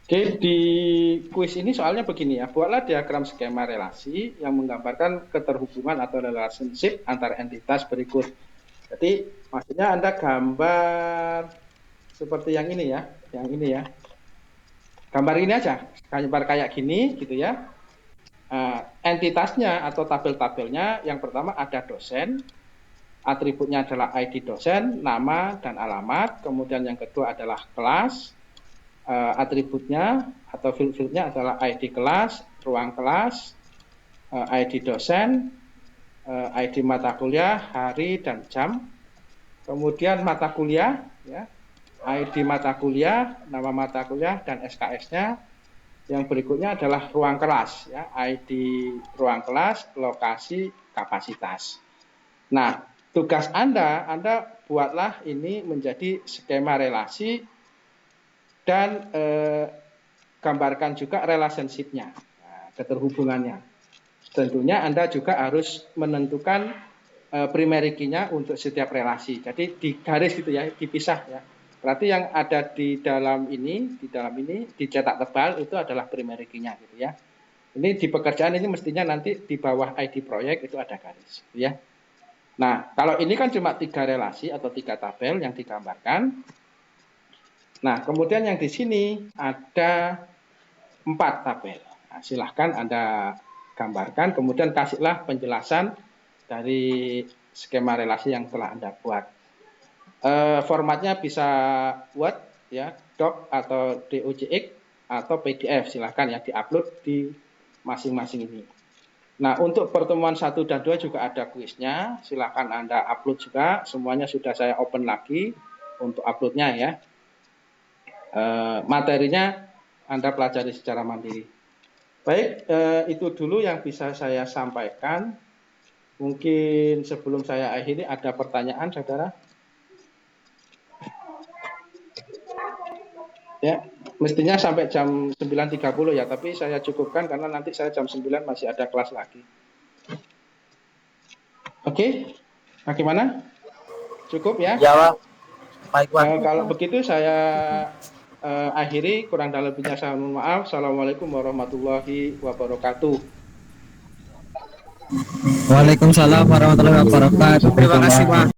Oke, di kuis ini soalnya begini ya, buatlah diagram skema relasi yang menggambarkan keterhubungan atau relationship antar entitas berikut. Jadi maksudnya Anda gambar seperti yang ini ya, Gambar ini aja, gambar kayak gini gitu ya. Entitasnya atau tabel-tabelnya yang pertama ada dosen, atributnya adalah ID dosen, nama dan alamat, kemudian yang kedua adalah kelas. Atributnya atau field-fieldnya adalah ID kelas, ruang kelas, ID dosen, ID mata kuliah, hari dan jam. Kemudian mata kuliah, ya, ID mata kuliah, nama mata kuliah dan SKS-nya. Yang berikutnya adalah ruang kelas, ya, ID ruang kelas, lokasi, kapasitas. Nah, tugas Anda buatlah ini menjadi skema relasi dan gambarkan juga relationship-nya, keterhubungannya. Tentunya Anda juga harus menentukan primary key-nya untuk setiap relasi. Jadi di garis gitu ya, dipisah ya. Berarti yang ada di dalam ini dicetak tebal itu adalah primary key-nya gitu ya. Ini di pekerjaan ini mestinya nanti di bawah ID proyek itu ada garis gitu ya. Nah, kalau ini kan cuma 3 relasi atau 3 tabel yang digambarkan. Nah, kemudian yang di sini ada 4 tabel. Nah, silahkan Anda gambarkan, kemudian kasihlah penjelasan dari skema relasi yang telah Anda buat. Formatnya bisa Word, ya, Doc atau DOCX atau PDF, silahkan ya diupload di masing-masing ini. Nah, untuk pertemuan 1 dan 2 juga ada kuisnya, silahkan Anda upload juga, semuanya sudah saya open lagi untuk uploadnya ya. Materinya Anda pelajari secara mandiri. Baik, itu dulu yang bisa saya sampaikan. Mungkin sebelum saya akhiri ada pertanyaan, saudara? Ya, mestinya sampai jam 9.30 ya, tapi saya cukupkan karena nanti saya jam 9 masih ada kelas lagi. Oke, bagaimana? Cukup ya? Ya, Pak. Baik, Pak. Kalau begitu saya akhiri, kurang dan lebihnya saya mohon maaf. Assalamualaikum warahmatullahi wabarakatuh. Waalaikumsalam warahmatullahi wabarakatuh. Terima kasih, Pak.